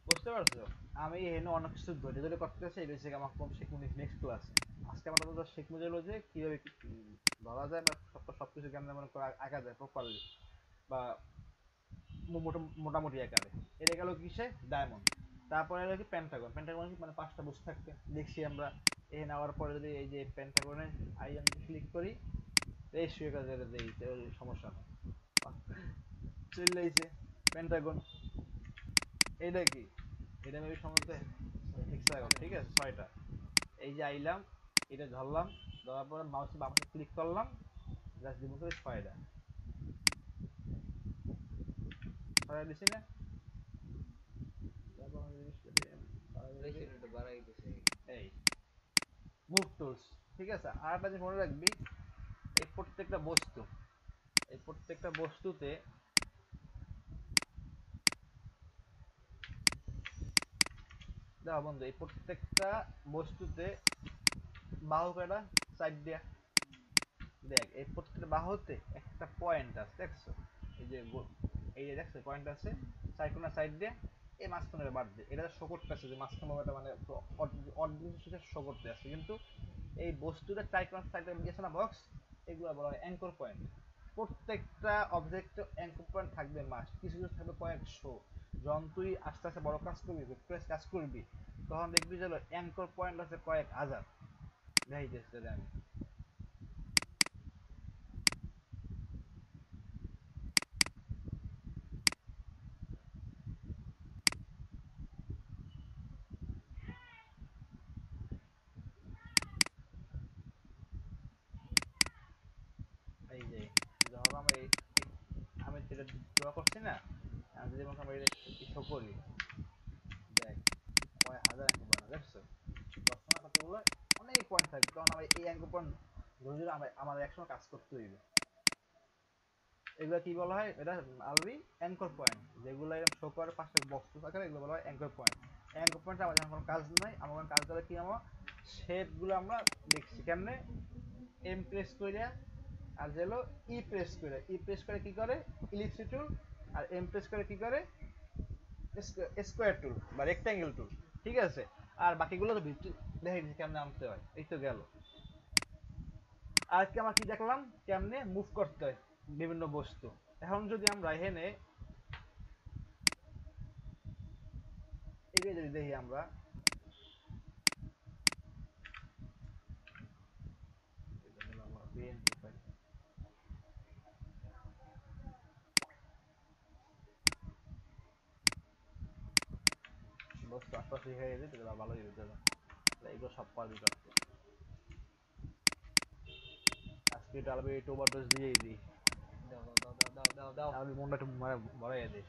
বুঝতে পারছো। আমি এখানে অনেক কিছু ধরে ধরে করতেছি, এই বেসিক আমার কম শিখবো নেক্সট ক্লাসে। আজকে আমরা তো শিখবো যেগুলো যে কিভাবে ধরা যায় বা সবকিছু কেমন মনে করে আঁকা যায় প্রপারলি বা মোটামুটি আকারে। এটা গেল কিসে, ডায়মন্ড। তারপরে হলো কি পেন্টাগন, পেন্টাগন কি মানে 5টা বুঝ থাকবে দেখছি আমরা। এ নেওয়ার পরে যদি এই যে পেন্টাগনে আইএম ক্লিক করি, রেশিও কাজে দেই, সমস্যা নেই, চলে আইছে পেন্টাগন। এইটা কি, এটা মেবি সম্ভবত হেক্সাগন, ঠিক আছে 6টা। এই যে আইলাম, এটা ধরলাম, ধরার পরে মাউস বামে ক্লিক করলাম, জাস্ট দিব করে 6টা, 6টা দিছি না। তারপর আমি রেসিপিটা বাড়াই দিছে। এই মুভ টুলস, ঠিক আছে। আর একটা জিনিস মনে রাখবি, এই প্রত্যেকটা বস্তু, এই প্রত্যেকটা বস্তুতে দেখো বন্ধু, এই প্রত্যেকটা বস্তুতে বাহু কয়টা, 4 দিয়া। দেখ এই প্রত্যেকটা বাহুতে একটা পয়েন্ট আছে, দেখছো, এই যে এই যে দেখছো পয়েন্ট আছে, সাইকোনা সাইড দিয়ে, এই মাঝখানে বাদ দিয়ে এটা শো করতেছে যে মাঝখানে বাবাটা মানে অর্ধেক শো করতে আছে, কিন্তু এই বস্তুটা ট্রাইকোনা সাইডে দিয়েছে না বক্স, এগুলো বলা হয় অ্যাঙ্কর পয়েন্ট। প্রত্যেকটা অবজেক্টে অ্যাঙ্কর পয়েন্ট থাকবে, মাস কিছু কিছু থাকবে কয়েকশো। যখন তুই আস্তে আস্তে বড় কাজ করবি, ভেক্টরাইজ কাজ করবি, তখন দেখবি যে অ্যাঙ্কর পয়েন্ট আছে কয়েক হাজার। দেখাইতেছে আমি, এই যে যখন আমরা আমি যেটা ড্র করছি না, আমি যদি মনে আমরা শো করি, দেখ কয় হাজার অ্যাঙ্কর পয়েন্ট, দেখছো, দশটা কতগুলো, অনেক পয়েন্ট থাকবে, কারণ আমার এই অ্যাঙ্কর পয়েন্ট ধরে ধরে আমার একসময় কাজ করতে হইবে। এগুলো কি বলা হয়, এটা আরবি অ্যাঙ্কর পয়েন্ট, যেগুলো এরকম শো করে পাশে বস্তু থাকে, এগুলো বলা হয় অ্যাঙ্কর পয়েন্ট। অ্যাঙ্কর পয়েন্ট আমার যখন কোনো কাজ নাই, আমার কোনো কাজ দিলে কি আমার শেপগুলো আমরা দেখছি কেমনে, এম প্রেস করে, আর যে হলো ই প্রেস করে, ই প্রেস করে কি করে ইলিপস টুল, আর এম প্রেস করে কি করে স্কোয়ার টুল বা রেক্ট্যাঙ্গেল টুল, ঠিক আছে। আর বাকিগুলো তো দেখে দিচ্ছি কেমনে আনতে হয়, এই তো গেল। আজকে আমরা কি দেখলাম কেমনে মুভ করতে হয় বিভিন্ন বস্তু। এখন যদি আমরা এখানে এই যে যদি দেখি আমরা, বস্তু আশপাশে হয়ে যেতে ভালোই হতে হবে, এগুলো সব পারবি করতে। আজকে এটা আলবি একটু ওভারডোজ দিয়েই দিই, দাও দাও দাও দাও দাও দাও। আমি মনটা একটু ভরাইয়া দিই,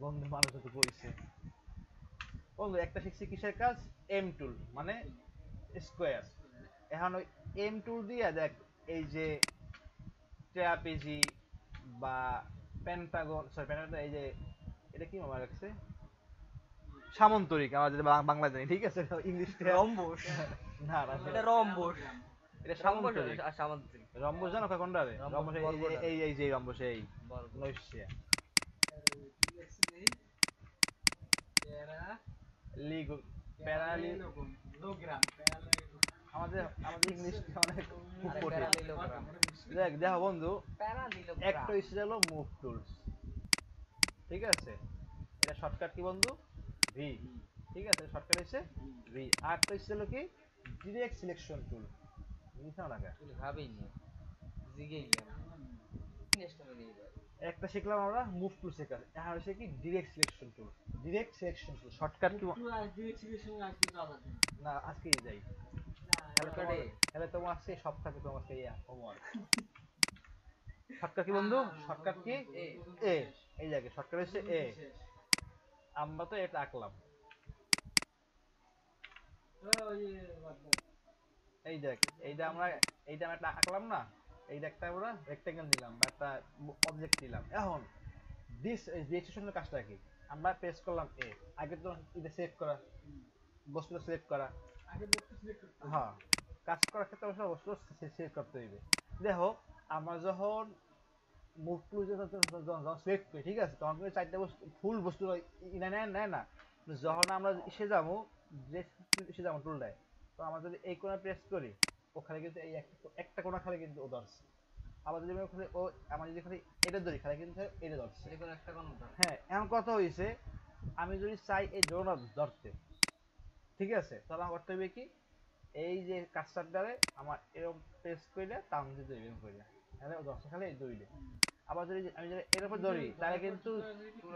বন্ধু মানুষ একটু কইছে। বন্ধু একটা শিখছি কিসের কাজ, এম টুল মানে স্কোয়ার। এখন ওই এম টুল দিয়ে দেখ এই যে ট্রাপিজি বা পেন্টাগন, সরি পেন্টাগন, এই যে এটা কি মামা রাখছে, সামন্তরিক, আমার যেটা বাংলা জানি, ঠিক আছে ইংলিশটা রম্বস, না না এটা রম্বস, এটা রম্বস সামন্তরিক। আর সামুদ্রিক। রম্বস জানো কোনটা রে? রম্বস রম্বস বরবটা, এই যে রম্বস এই বরবটা। নৈশিয়া লিগো প্যারালি, আমাদের আমাদের ইংলিশটা অনেক খুব আরে কঠিন। প্যারালিলোগ্রাম, দেখ দেখো বন্ধু, প্যারালিলোগ্রাম। একটা হচ্ছে হলো মুভ টুলস, ঠিক আছে, এটা শর্টকাট কি বন্ধু, ভি, ঠিক আছে, শর্টকাট হচ্ছে ভি। আর একটা হচ্ছে হলো কি ডিরেক্ট সিলেকশন টুল, বুঝছো না? তুই ভাবিনি, জিগেই গেল। নেক্সট টাইম দিয়ে যাবে। একটা শিখলাম আমরা মুভ টুলস এর কাজ, এখন হচ্ছে কি direct selection tool. Direct selection tool shortcut key না, আজকেই যাই, তাহলে তোমার, শর্টকাটে তাহলে তোমার আজকে সপ্তাহে তোমার আজকে হোমওয়ার্ক। শর্টকাট কি বন্ধু, শর্টকাট কি এ এ, এই জায়গায় শর্টকাট হচ্ছে এ। আমরা তো এটা আঁকলাম, এই দেখ এইটা আমরা, এইটা আমরা একটা আঁকলাম না, এইটা একটা আমরা রেক্টেঙ্গেল দিলাম বা একটা অবজেক্ট দিলাম। এখন দিস রেজিস্ট্রেশনের কাজটা কি, আমরা প্রেস করলাম এ, আগে তো এটা সিলেক্ট করা, বস্তুটা সিলেক্ট করা, হ্যাঁ, কাজ করার ক্ষেত্রে অবশ্য বস্তু সিলেক্ট করতে হইবে। দেখো আমরা যখন মুভ টুল যখন সিলেক্ট করি, ঠিক আছে, তখন কিন্তু চারটা বস্তু ফুল বস্তু নেয় না। যখন আমরা এসে যাবো, যে এসে যাবো টুলটায়, তো আমরা যদি এই কোণা প্রেস করি, ওখানে কিন্তু এই একটা কোণা খালি কিন্তু ও ধরছে। আবার যদি আমি ওখানে ও, আমার যদি খালি এটা ধরি খালি কিন্তু এটা ধরছে। যে কোনো একটা কোন ধর। হ্যাঁ, এখন কথা হয়েছে, আমি যদি চাই এই জোড়া ধরতে, ঠিক আছে, তাহলে আমার করতে হবে কি, এই যে কাজটারে আমার এরকম প্রেস করে টান দিতে হবে, এরকম করে, তাহলে ও ধরছে খালি এই দড়িটা। আবার যদি আমি যদি এর উপর ধরি তাহলে কিন্তু,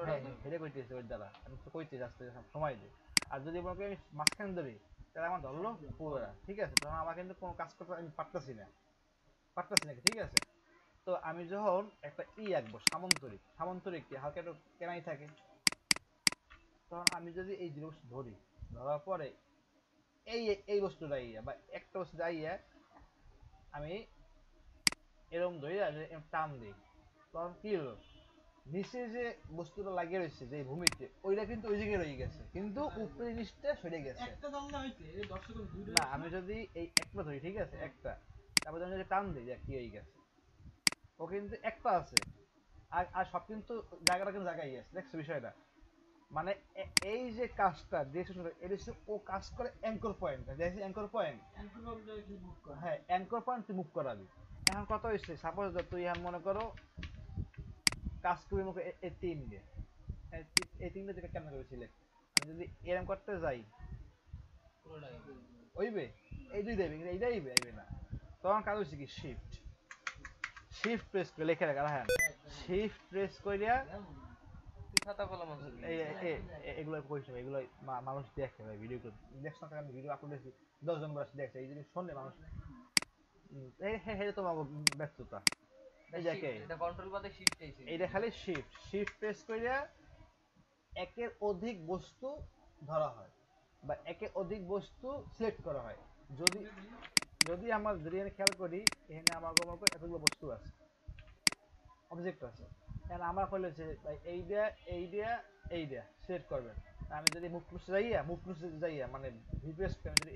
হ্যাঁ হেরে কইতেছে ওই দ্বারা, আমি তো কইতেছি আসতে সময় দিই। আর যদি মনে করি আমি মাঝখানে ধরি, তাহলে আমার ধরলো পুরোটা, ঠিক আছে, তখন আমার কিন্তু কোনো কাজ করতে আমি পারতেছি না, ঠিক আছে। তো আমি যখন একটা আঁকবো সামন্তরিক, সামন্তরিক কি হালকা একটু কেনাই থাকে, তখন আমি যদি এই জিনিস ধরি, ধরার পরে এই এই বস্তুটা বা একটা বস্তু যাইয়া আমি এরকম ধরি আর টান দিই, তখন কি হলো, নিচে যে বস্তুটা লাগিয়ে রয়েছে যে ভূমিতে, ওইটা কিন্তু ওই জায়গায় রয়ে গেছে, কিন্তু উপরে জিনিসটা সরে গেছে। না আমি যদি এই একটা ধরি, ঠিক আছে, একটা, তারপর আমি যদি টান দিই, দেখ কি হয়ে গেছে, ও কিন্তু একটা আছে, আর আর সব কিন্তু জায়গাটা কিন্তু জায়গায় আছে, দেখছো বিষয়টা, মানে এই যে কাজটা যে এটা হচ্ছে ও কাজ করে অ্যাঙ্কর পয়েন্ট, দেখছি অ্যাঙ্কর পয়েন্ট, হ্যাঁ অ্যাঙ্কর পয়েন্ট তুই মুভ করাবি। এখন কথা হচ্ছে সাপোজ তুই এখন মনে করো কাজ করবি মুখে এই তিন দিয়ে, এই তিনটা থেকে কেমন করে সিলেক্ট, আমি যদি এরম করতে যাই ওইবে, এই দুই দেবে কিন্তু এইটা আইবে না, তখন কাজ হচ্ছে কি শিফট, শিফট প্রেস করে লেখে রাখা, হ্যাঁ শিফট প্রেস কইরা তুই খাতা কলম আছে এই এগুলো কইছো, এগুলো মানুষ দেখে ভাই, ভিডিও করে দেখছ না, আমি ভিডিও আপলোড দিয়েছি 10 জন মানুষ দেখছে, এই জিনিস শুনলে মানুষ তো ব্যস্ততা। এই দেখে এটা কন্ট্রোল বাদে শিফট আইছে, এইটা খালি শিফট, শিফট প্রেস কইরা একের অধিক বস্তু ধরা হয় বা একের অধিক বস্তু সিলেক্ট করা হয়। যদি যদি আমার যদি আমি খেয়াল করি, এখানে আমার মনে করি এতগুলো বস্তু আছে, অবজেক্ট আছে, এখন আমার কইলে যে ভাই এইটা সিলেক্ট করবেন, আমি যদি মুভ টুলসে যাইয়া মানে রিপ্লেস আমি যদি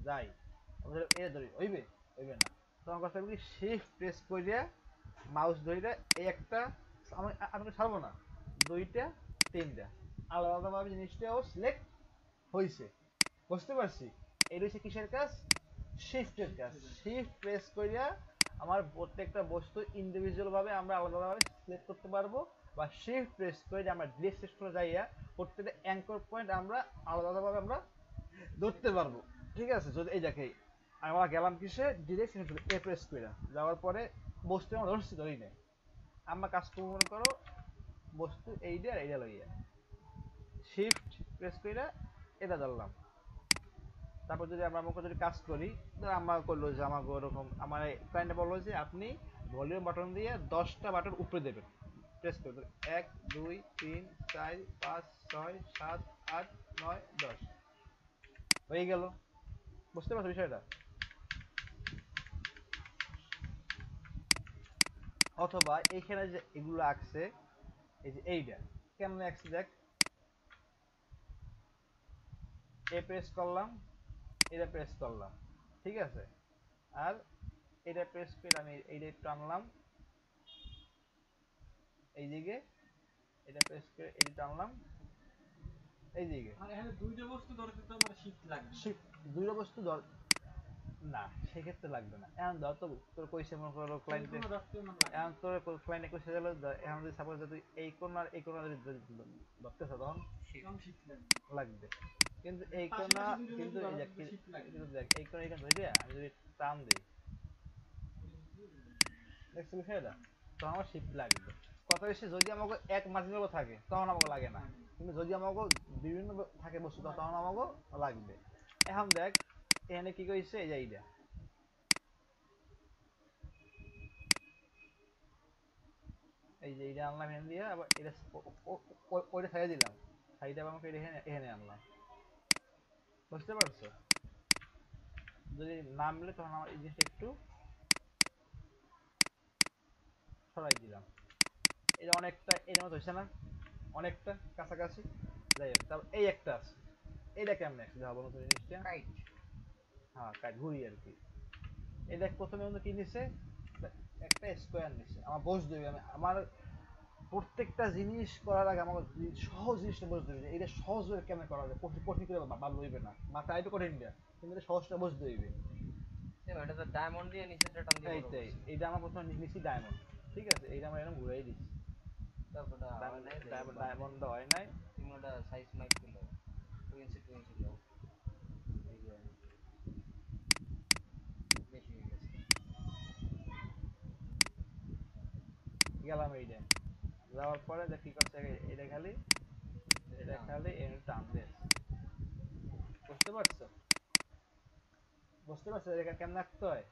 যাই, এটা ধরি হইবে, হইবে না, তখন কথা কি শিফট প্রেস কইরা মাউস ধইরা এই একটা, আমি আমি ছাড়বো না, দুইটা তিনটা আলাদা আলাদাভাবে জিনিসটাও সিলেক্ট হইছে, বুঝতে পারছি। এটা হচ্ছে কিসের কাজ, শিফটের কাজ। শিফট প্রেস কইরা আমার প্রত্যেকটা বস্তু ইন্ডিভিজুয়াল ভাবে আমরা আলাদাভাবে সিলেক্ট করতে পারবো, বা শিফট প্রেস করে আমরা ডিরেক্ট সিলেক্ট যাইয়া প্রত্যেকটা অ্যাঙ্কর পয়েন্ট আমরা আলাদাভাবে আমরা ধরতে পারবো, ঠিক আছে। যদি এই দেখে আমরা গেলাম কিসে ডিরেক্ট সিলেক্ট এ প্রেস করে যাওয়ার পরে বস্তু আমরা ধরছি, ধরি নাই, আমরা কাজ করবো মনে করো বস্তু এইটা আর এইটা লইয়া, শিফট প্রেস করে এটা ধরলাম, তারপর যদি আমরা আমাকে যদি কাজ করি, আমরা করলো যে আমাকে ওরকম আমার ক্লায়েন্টে বললো যে আপনি ভলিউম বাটন দিয়ে 10টা বাটন উপরে দেবেন, প্রেস করবে 1 2 3 4 5 6 7 8 9 10 হয়ে গেল। বুঝতে পারছো বিষয়টা? অথবা এইখানে যে এগুলো আঁকছে, এই যে এইটা কেমনে আঁকছে দেখ, এ প্রেস করলাম, এটা প্রেস করলাম, ঠিক আছে, আর এটা প্রেস করে আমি এইটা টানলাম এই দিকে, এটা প্রেস করে এটা টানলাম এই দিকে। মানে এখানে দুইটা বস্তু ধরতে তো মানে শিফট লাগবে। শিফট দুইটা বস্তু না, সেক্ষেত্রে লাগবে না। এখন ধর তোর কইছে মনে করো ক্লায়েন্টে, কোনো ধরতে মানে লাগবে। এখন তোর ক্লায়েন্টে কইছে গেল, এখন যদি সাপোজ তুই এই কোণার এই কোণা যদি ধরতেছ তখন কম শিফট লাগবে। লাগবে। কিন্তু এই কোণা, পাশাপাশি দুইটা কিন্তু বস্তু এই ধরার দেখ তো শিফট লাগবে। কিন্তু দেখ এই কোণা এখানে ধরে দিয়া আমি যদি টান দিই, দেখছো বিষয়টা, তখন আমার শিফট লাগবে। কথা হচ্ছে যদি আমাকে এক মার্জিন থাকে তখন আমাকে লাগে না, কিন্তু যদি আমাকে বিভিন্ন থাকে বস্তু তখন আমাকে লাগবে। এখন দেখ এখানে কি কইছে, এই যে এইটা, এই যে এইটা আনলাম এখান দিয়ে, আবার এটা ওইটা ছাইড়ে দিলাম, সাইডে আবার আমাকে এখানে এখানে আনলাম। বুঝতে পারছো? যদি না মিলে তখন আমার এই জিনিসটা একটু সরাই দিলাম। এটা অনেকটা এর মতো হয়েছে না, অনেকটা কাছাকাছি। যাই হোক, তারপর এই একটা আছে, এটা কেমন আছে ভাবো তো জিনিসটা। কাইট। হ্যাঁ কাজ ঘুরি আর কি। এই দেখ প্রথমে কিন্তু কি নিছে, একটা স্কোয়ার নিছে, আমার বোঝ দেবে, আমি আমার প্রত্যেকটা জিনিস করার আগে আমাকে সহজ জিনিসটা বুঝতে হবে, এটা সহজ ভাবে কেমন করা যায়, কঠিন করে ভাব লইবে না, মাথা আইবে কঠিন দিয়া, কিন্তু এটা সহজটা বুঝতে হইবে। এটা তো ডায়মন্ড দিয়ে নিচেরটা টান দিয়ে বড় এইটাই, করছে। এইটা আমার প্রথমে নিছি ডায়মন্ড, ঠিক আছে, এইটা আমরা এরকম ঘুরাই দিচ্ছি। তারপরটা হয় নাই যে ডায়মন্ড হয় নাই। তুমি ওটা সাইজ মাইক দিলো 2 ইঞ্চি দাও, এই যে বেশি হয়ে গেছে। গেলাম এইটা, যাওয়ার পরে দেখ কি করছে, এটা খালি, এটা খালি এর টান দে। বুঝতে পারছো? বুঝতে পারছো এটা কেমন রাখতে হয়?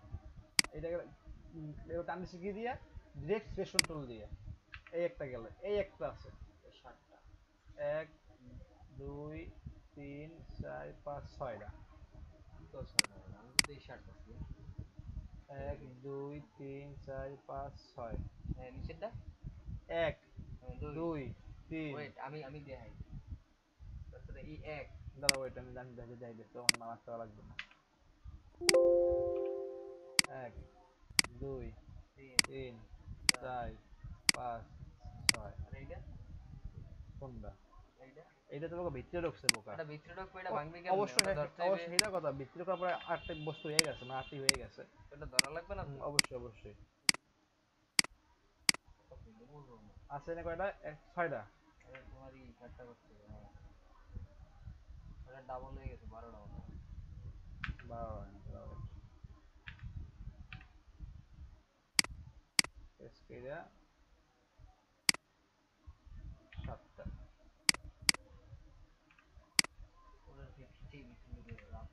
এটাকে টান দিচ্ছি কি দিয়া, ডিরেক্ট স্পেস কন্ট্রোল দিয়ে। এই একটা গেল, এই একটা আছে, 7টা, 1 2 3 4 5 6টা, তো ছয়টা হলো, আমি তো এই শার্ট করছি। 1 2 3 4 5 6, হ্যাঁ নিচেরটা 1 দুই। 2 3, ওয়েট আমি দেখাই। তারপরে এই এক দাঁড়া ওইটা আমি জানি দেখে যাই দেখতে অন্য নাম আসতে লাগবে না। 1 2 তিন 3 চার 4 5 6। আর এইটা কোনটা? এইটা এইটা তো বোকা ভিতরে ঢুকছে বোকা। এটা ভিতরে ঢোক এটা ভাঙবি কেমনে? অবশ্যই ওটা ধরতে হইবে, অবশ্যই সেটা কথা, ভিতরে করার পরে আটটা বস্তু হয়ে গেছে, না আটটি হয়ে গেছে। ওটা ধরা লাগবে না তো? অবশ্যই অবশ্যই। ওটা পেলে বলবো না। আছে না কয়টা, 6টা। আরে তোমার এই কাটটা করতে হবে, হ্যাঁ ওটা ডাবল হয়ে গেছে 12টা মতো। 12 হয় না, 12 এসকেরা 7টা। ওটা 50 ভিতরে দিয়ে রাখ।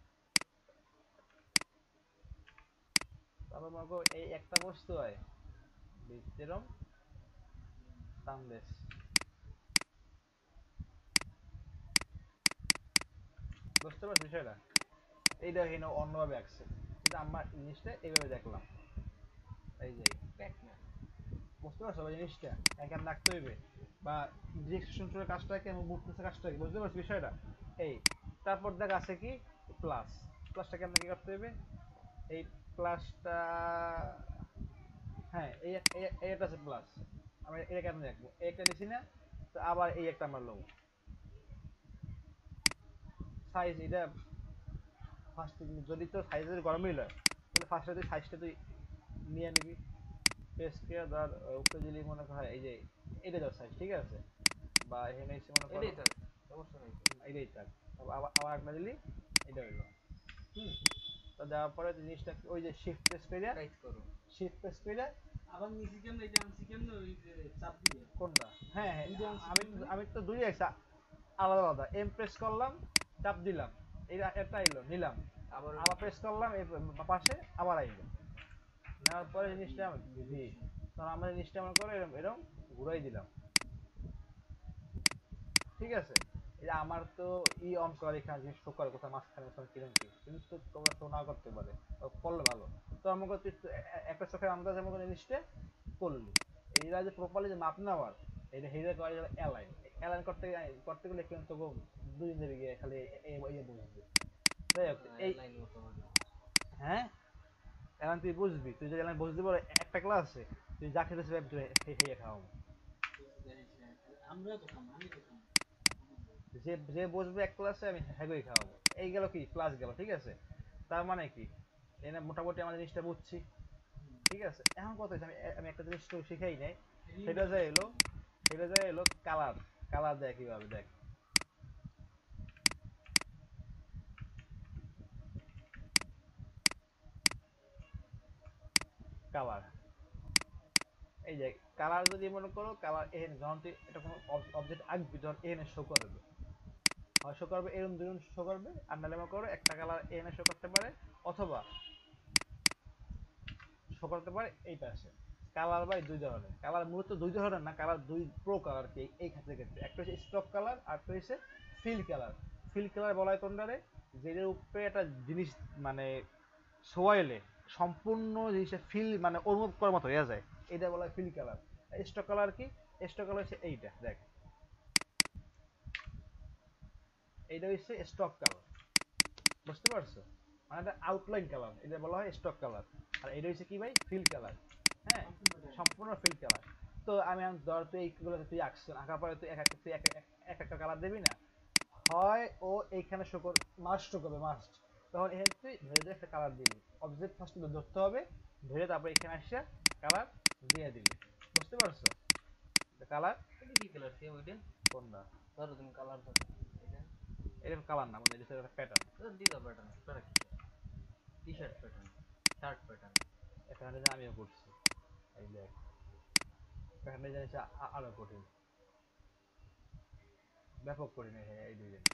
তারপর মনে করো এই একটা বস্তু হয় ভিতরেরম টানদেশ। বুঝতে পারছো বিষয়টা? এইটা এখানে অন্যভাবে আসছে, কিন্তু আমার জিনিসটা এইভাবে দেখলাম, এই যে ব্যাকম্যান বুঝতে পারছো ওই জিনিসটা এখানে রাখতে হইবে, বা ডিরেকশন কন্ট্রোলের কাজটা কি, আমি মুভমেন্টের কাজটা কি, বুঝতে পারছো বিষয়টা? এই তারপর দেখ আছে কি প্লাস, প্লাসটা কেমন কি করতে হবে, এই প্লাসটা, হ্যাঁ এই এই একটা আছে প্লাস, আমি এটা কেমন দেখবো, এই একটা নিছি না, তো আবার এই একটা আমার লোক সাইজ, এটা ফার্স্ট যদি তোর সাইজের গরম মিল হয় তাহলে ফার্স্টে তুই সাইজটা তুই নিয়ে নিবি, পেস্টকে ধর উপরে দিলি মনে কর, হয় এই যে এটা ধর সাইজ, ঠিক আছে, বা এখানে এসে মনে কর এটাই তো সমস্যা নাই তো। এটাই থাক, আবার আবার একটা দিলি, এটা হইলো। হুম, তো দেওয়ার পরে জিনিসটা ওই যে শিফট প্রেস করে, টাইট করো শিফট প্রেস করে, আবার নিচে কেমনে এটা আনছি কেমনে ওই যে চাপ দিয়ে। কোনটা, হ্যাঁ হ্যাঁ দুইটা আনছি আমি কেমনে? আমি তো দুই একটা আলাদা আলাদা, এম প্রেস করলাম, চাপ দিলাম, এটা একটা আইলো নিলাম, আবার আবার প্রেস করলাম এই পাশে, আবার আইলো, নেওয়ার পরে জিনিসটা দিই, তখন আমরা জিনিসটা মনে করো এরকম এরকম ঘুরাই দিলাম, ঠিক আছে? এই যে আমার তো অঙ্ক এখানে জিনিস শো করে কোথাও মাঝখানে কোথাও কিরকম কি, কিন্তু তোমরা তো না করতে পারে, করলে ভালো। তো আমাকে তুই একটা চোখের আন্দাজ আমাকে জিনিসটা করলি, এইটা যে প্রপারলি যে মাপ নেওয়ার, এটা হেরে করা গেল অ্যালাইন। অ্যালাইন করতে গেলে কিন্তু তোকে দুদিন ধরে গিয়ে খালি বুঝবে। যাই হোক এই লাইন মতো হবে। হ্যাঁ, এখন তুই বুঝবি, তুই যদি এখন বুঝতে পারো একটা ক্লাস আছে, তুই যা খেতে চাইবি তুই হেয়ে খাওয়াবো। আমরা তো খাম, আমি তো খাম। যে যে বসবে এক ক্লাসে আমি হ্যাগোই খাওয়াবো। এই গেল কি ক্লাস গেল, ঠিক আছে? তার মানে কি এনে মোটামুটি আমরা জিনিসটা বুঝছি, ঠিক আছে? এখন কথা হচ্ছে আমি আমি একটা জিনিস তো শিখাই নাই, সেটা যা এলো, কালার। কালার দেখ কিভাবে, দেখ কালার। এই যে কালার যদি মনে করো কালার এখানে যখন তুই এটা কোনো অবজেক্ট আঁকবি তখন এখানে শো করবে, হয় শো করবে এরকম দুজন শো করবে, আর নাহলে মনে করো একটা কালার এখানে শো করতে পারে, অথবা শো করতে পারে এই পাশে। কালার বাই দুই ধরনের, কালার মূলত দুই ধরনের না, কালার দুই প্রকার আর কি এই ক্ষেত্রে। একটা হচ্ছে স্টক কালার আর একটা হচ্ছে ফিল কালার। ফিল কালার বলা হয় কোনটারে, যেটার উপরে একটা জিনিস মানে সোয়াইলে সম্পূর্ণ জিনিসটা ফিল মানে অনুভব করার মতো হয়ে যায়, এটা বলা হয় ফিল কালার। স্টক কালার কি? স্টক কালার হচ্ছে এইটা, দেখ এইটা হচ্ছে স্টক কালার, বুঝতে পারছো? মানে এটা আউটলাইন কালার, এটা বলা হয় স্টক কালার। আর এটা হচ্ছে কি ভাই, ফিল কালার। হ্যাঁ, সম্পূর্ণ ফিল কালার। তো আমি ধর তুই এইগুলো তুই আঁকছিস, আঁকার পরে তুই এক একটা কালার দিবি না, হয় ও এইখানে শো কর, মাস্ট শো করবে, মাস্ট। তখন এখানে তুই ধরে ধরে একটা কালার দিবি, অবজেক্ট ফার্স্ট ধরতে হবে, ধরে তারপরে এখানে আসে কালার দিয়ে দিবি, বুঝতে পারছো? কালার এটা কি কালার সে ওইটা? কোনটা? ধরো তুমি কালার ধরো এটা। এটা কালার না, মানে এটা একটা প্যাটার্ন। তো দিদা pattern pattern T shirt pattern, shirt pattern. এখানে আমিও করছি, এই দেখ এখানে জানিস আরো কঠিন, ব্যাপক কঠিন এই দুইজন।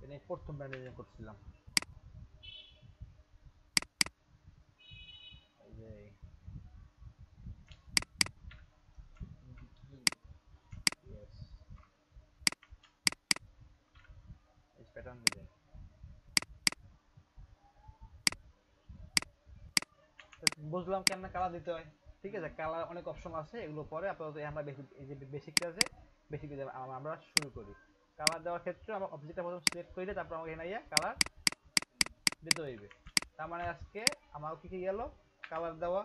এটা প্রথম ব্র্যান্ডে করছিলাম, এই যে yes, এই প্যাটার্ন ডিজাইন। বুঝলাম কেমনে কালার দিতে হয়, ঠিক আছে? কালার অনেক অপশন আছে, এগুলো পরে আপাতত আমরা এই যে বেসিক কাজে বেসিক আমরা শুরু করি। কালার দেওয়ার ক্ষেত্রে আমরা অবজেক্টটা প্রথম সিলেক্ট করে তারপর আমাকে এখানে কালার দিতে হইবে। তার মানে আজকে আমার কি কি গেল, কালার দেওয়া,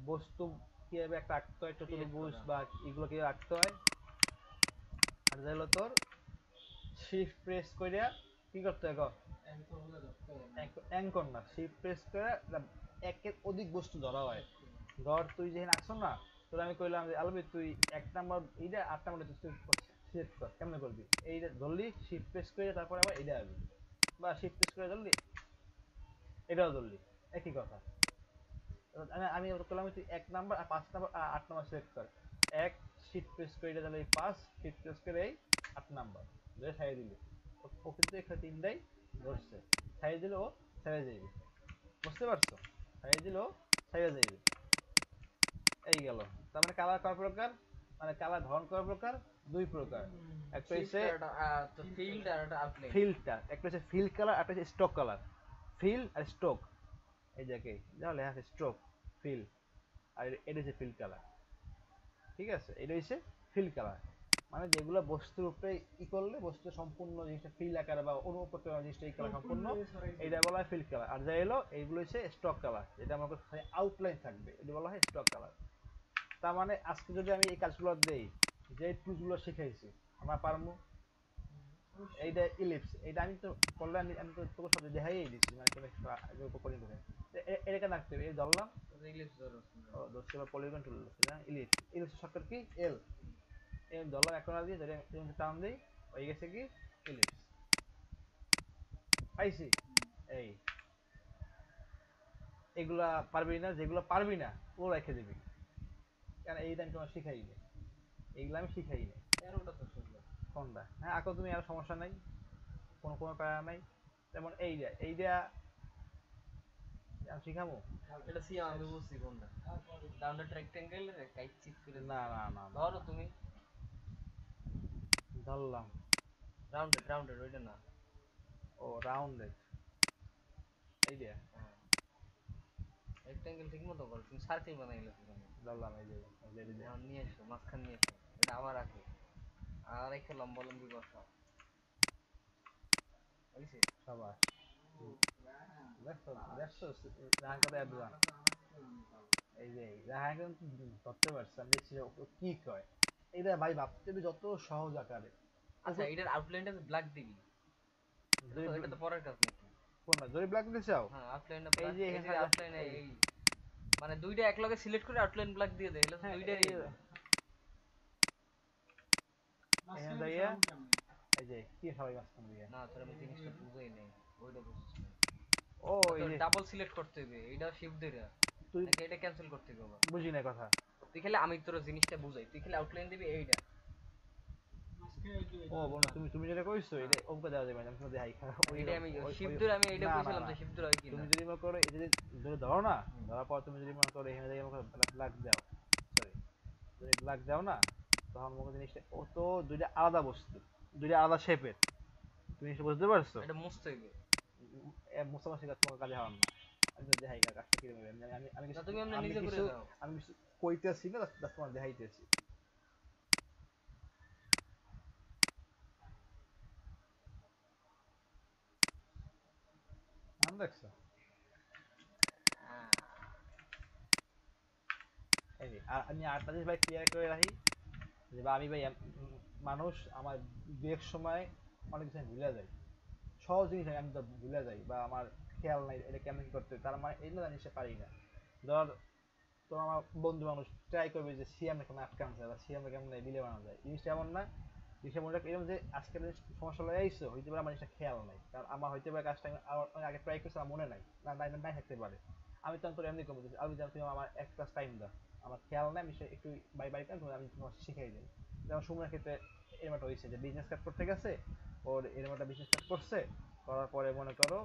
বস্তু কিভাবে একটা আঁকতে হয়, চতুর্ভুজ বা এগুলো কিভাবে আঁকতে হয়, আর হলো তোর শিফট প্রেস কইরা কি করতে হয়, অ্যাঙ্কর গুলো ধরতে হবে না। অ্যাঙ্কর না, শিফট প্রেস করে একের অধিক বস্তু ধরা হয়। ধর তুই যেখানে আঁকছ না, তোর আমি কইলাম যে আলবি তুই এক নাম্বার এইটা 8 নাম্বার তুই সিলেক্ট কর, কেমনে করবি? এইটা ধরলি শিফট প্রেস করে তারপরে আবার এইটা আসবি, বা শিফট প্রেস করে ধরলি এটাও ধরলি, একই কথা। আমি করলাম তুই 1 নাম্বার আর 5 নাম্বার আর 8 নাম্বার সিলেক্ট কর, এক শিফট প্রেস করে তাহলে এই 5, শিফট প্রেস করে এই 8 নাম্বার ধরে ছাইয়ে দিলি, ও কিন্তু এখানে তিনটাই ধরছে, ছাইয়ে দিলে ও ছেড়ে যাইবে, বুঝতে পারছো? ছাইয়ে দিলে ও ছেড়ে যাইবে, এই গেল। তার মানে কালার কয় প্রকার, মানে কালার ধরন কয় প্রকার, দুই প্রকার। একটা হচ্ছে তো ফিল্ড আর একটা আউটলাইন। ফিল্ডটা, একটা হচ্ছে ফিল কালার, একটা হচ্ছে স্টক কালার। ফিল আর স্ট্রোক, এই দেখে যাও লেখা আছে স্ট্রোক, ফিল, আর এটা হচ্ছে ফিল কালার, ঠিক আছে? এটা হচ্ছে ফিল কালার, মানে যেগুলো বস্তুর উপরে করলে বস্তু সম্পূর্ণ জিনিসটা ফিল আকারে বা অনুভব করতে পারে জিনিসটা এই কালার সম্পূর্ণ, এইটা বলা হয় ফিল কালার। আর যা এলো এইগুলো হচ্ছে স্টক কালার, যেটা আমার আউটলাইন থাকবে, এটা বলা হয় স্টক কালার। তার মানে আজকে যদি আমি এই কাজগুলো দেই, যে টুলসগুলো শিখাইছি আমরা পারবো। এইটা ইলিপস, এটা আমি তো করলে আমি তো তোকে সব দেখাই দিচ্ছি, মানে কোনো করি না। এটা কেন রাখতে হবে, এই ধরলাম, ইংলিশ ধরো। ও দোষে বা পলিগন টুল না, ইলিপস, ইলিপস শর্টকাট কি এল, এল ধরলাম একটা দিয়ে ধরে টান দিই, হয়ে গেছে কি ইলিপস, পাইছি? এই এগুলা পারবি না, যেগুলো পারবি না ও রেখে দিবি, কারণ এইটা আমি তোমার শিখাই নি, এইগুলো আমি শিখাই নাই। এরোটা তো শুনলাম। কোনটা? হ্যাঁ আঁকো তুমি, আর সমস্যা নাই, কোনো প্যারা নাই। যেমন এইটা আমি শিখামু। এটা সিয়াম আমি বুঝছি কোনটা। ডাউনটা রেক্টেঙ্গেল রে কাইট চিপ করে না দিছে। না না না, ধরো তুমি ধরলাম। রাউন্ডেড ওইটা না। ও রাউন্ডেড, এইটা রেক্টেঙ্গেল ঠিক মতো করো, তুমি সার্কেল বানাইলে তুমি। ধরলাম, এই যে এই যে। হ্যাঁ, নিয়ে এসো মাঝখান নিয়ে এসো, এটা আবার রাখো, আর একটা লম্বা লম্বি বসাও, হয়েছে? সবাই দেখছো দেখছো রাহান কথা একদম, এই যে রাহান কিন্তু ধরতে পারছে, আমি দেখছি ও কি কয়। এইটা ভাই ভাবতে হবে যত সহজ আকারে। আচ্ছা এটার আউটলাইনটা ব্ল্যাক দিবি, এটা তো পরের কাজ নাকি? কোনটা জরি ব্ল্যাক দিতে চাও? হ্যাঁ আউটলাইনটা এই ব্ল্যাক, যে এই এখানে যে আউটলাইনে এই মানে দুইটা একলগে সিলেক্ট করে আউটলাইন ব্ল্যাক দিয়ে দে, হলে তো হ্যাঁ দুইটাই এই যে এখানে মাঝখানে দাঁড়িয়ে, সাউন্ড কেমন? এই যে কি সবাই মাঝখান দিয়ে। না তোর আমি জিনিসটা বুঝাই নাই, ওইটা বুঝছিস না। ও তো এই যে ডাবল সিলেক্ট করতে হবে, এইটা শিফট ধরে তুই নাকি এটা ক্যান্সেল করতে হবে আবার? বুঝি না কথা। তুই খেলে আমি তোর জিনিসটা বুঝাই, তুই খেলে আউটলাইন দিবি এইটা। মাঝখানে ওই যে ও বলো তুমি তুমি যেটা কইছো হ্যাঁ। এটা ওকে দেওয়া যাবে না, আমি দেখাই ওই এটা আমি ওই শিফট ওই ধরে আমি এইটা না না বুঝছিলাম না, যে শিফট ধরে হয় কিনা। তুমি যদি মনে করো এটা যদি ধরে ধরো না, হুম। ধরার পর তুমি যদি মনে করো এখানে থেকে আমাকে ব্ল্যাক দাও, সরি যদি ব্ল্যাক দাও না, তখন মনে জিনিসটা ও তো দুইটা আলাদা বস্তু, দুইটা আলাদা শেপের, তুমি জিনিসটা বুঝতে পারছো? এটা মুছতে হবে। মুসামাসি কাজ তোমার কাজে হওয়ার না। আমি তো দেখাই কাজটা কিরকম হবে। আমি না কিছু তুমি এমনি আমি নিজে করে কিছু দাও। আমি কিছু কইতেছি না, জাস্ট তোমার দেখাইতেছি। নাম দেখছো? হ্যাঁ। এই যে, আর আমি আরেকটা জিনিস ভাই ক্লিয়ার করে রাখি, যে বা আমি ভাই মানুষ আমার বিয়ের সময় অনেক কিছু আমি ভুলে যাই, সহজ জিনিস আমি তো ভুলে যাই, বা আমার খেয়াল নাই এটা কেমন কি করতে হয়, তার মানে এই না জিনিসটা পারি না। ধর তো আমার বন্ধু মানুষ ট্রাই করবে যে সিএম কেমন আটকানছে বা সিএম কেমন বিলে বানানো যায়, জিনিসটা এমন না। জিনিসটা মনে রাখ এরকম যে আজকের দিন সমস্যা লয়ে আইসো, হইতে পারে আমার জিনিসটা খেয়াল নাই, কারণ আমার হইতে পারে কাজটা আমি আগে ট্রাই করছি আমার মনে নাই, না নাই নাই থাকতে পারে। আমি তখন তোর এমনি করবো, আমি জানি তুমি আমার এক ক্লাস টাইম দাও, আমার খেয়াল নাই, আমি একটু বাই কারণ আমি তোমার শিখাই দিই। যেমন সুমনের ক্ষেত্রে এরকম একটা হয়েছে যে বিজনেস কার্ড করতে গেছে, ওর এরকম একটা বিজনেস কার্ড করছে, করার পরে মনে করো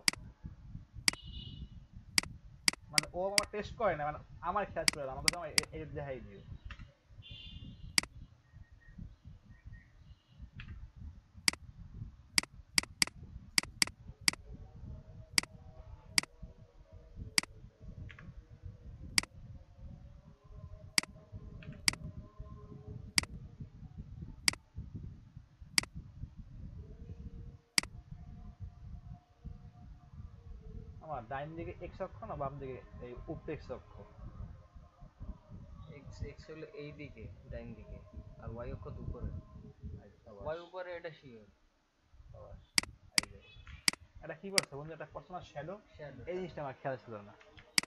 মানে ও আমার টেস্ট করে না, মানে আমার খেয়াল ছিল না, আমাকে তো আমার এই দেখাই দিও। আমার ডাইন দিকে এক্স অক্ষ না বাম দিকে এই উপরে এক্স অক্ষ? এক্স এক্স হলো এই দিকে ডাইন দিকে, আর ওয়াই অক্ষ তো উপরে। এই সাবাস ওয়াই উপরে, এটা শিওর। সাবাস। এই যে এটা কি করছে বন্ধু, একটা পার্সোনাল শ্যাডো, শ্যাডো এই শ্যাডো। জিনিসটা আমার খেয়াল ছিল না।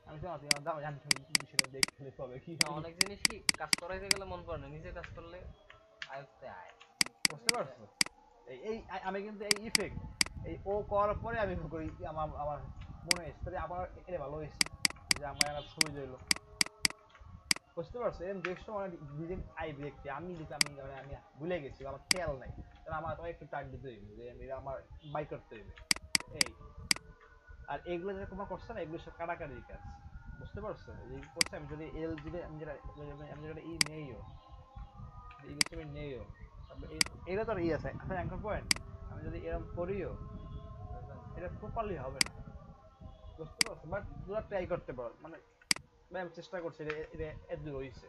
আমি তো তুমি আমার দাম জানি বিষয়টা দেখতে হবে কি না অনেক জিনিস কি কাজ করাইতে গেলে মন পড়ে না, নিজে কাজ করলে আয়ত্তে আয় বুঝতে জিনিসটা। পারছো? এই এই আমি কিন্তু এই ইফেক্ট এই ও করার পরে আমি করি, আমার আমার মনে হয়েছে তাহলে আমার এটা ভালো হয়েছে, যে আমার একটা সুবিধা হইলো। বুঝতে পারছো? এরকম দেখছো মানে নিজে আই দেখতে আমি দিতে আমি মানে আমি ভুলে গেছি, আমার খেয়াল নাই, তাহলে আমার তোমার একটু টাইম দিতে হইবে যে আমি আমার বাই করতে হইবে এই। আর এগুলো যেটা তোমার করছে না, এগুলো সব কাটাকাটির কাজ। বুঝতে পারছো? এই করছে আমি যদি এল যদি আমি যেটা ই নেইও, এই হিসেবে নেইও, তারপর এটা তো আর ই আছে আসলে অ্যাঙ্কর পয়েন্ট, আমি যদি এরকম করিও এটা প্রপারলি হবে না। বুঝতে পারছো? বাট তোমরা ট্রাই করতে পারো, মানে আমি চেষ্টা করছি, এটা এটা এত হয়েছে।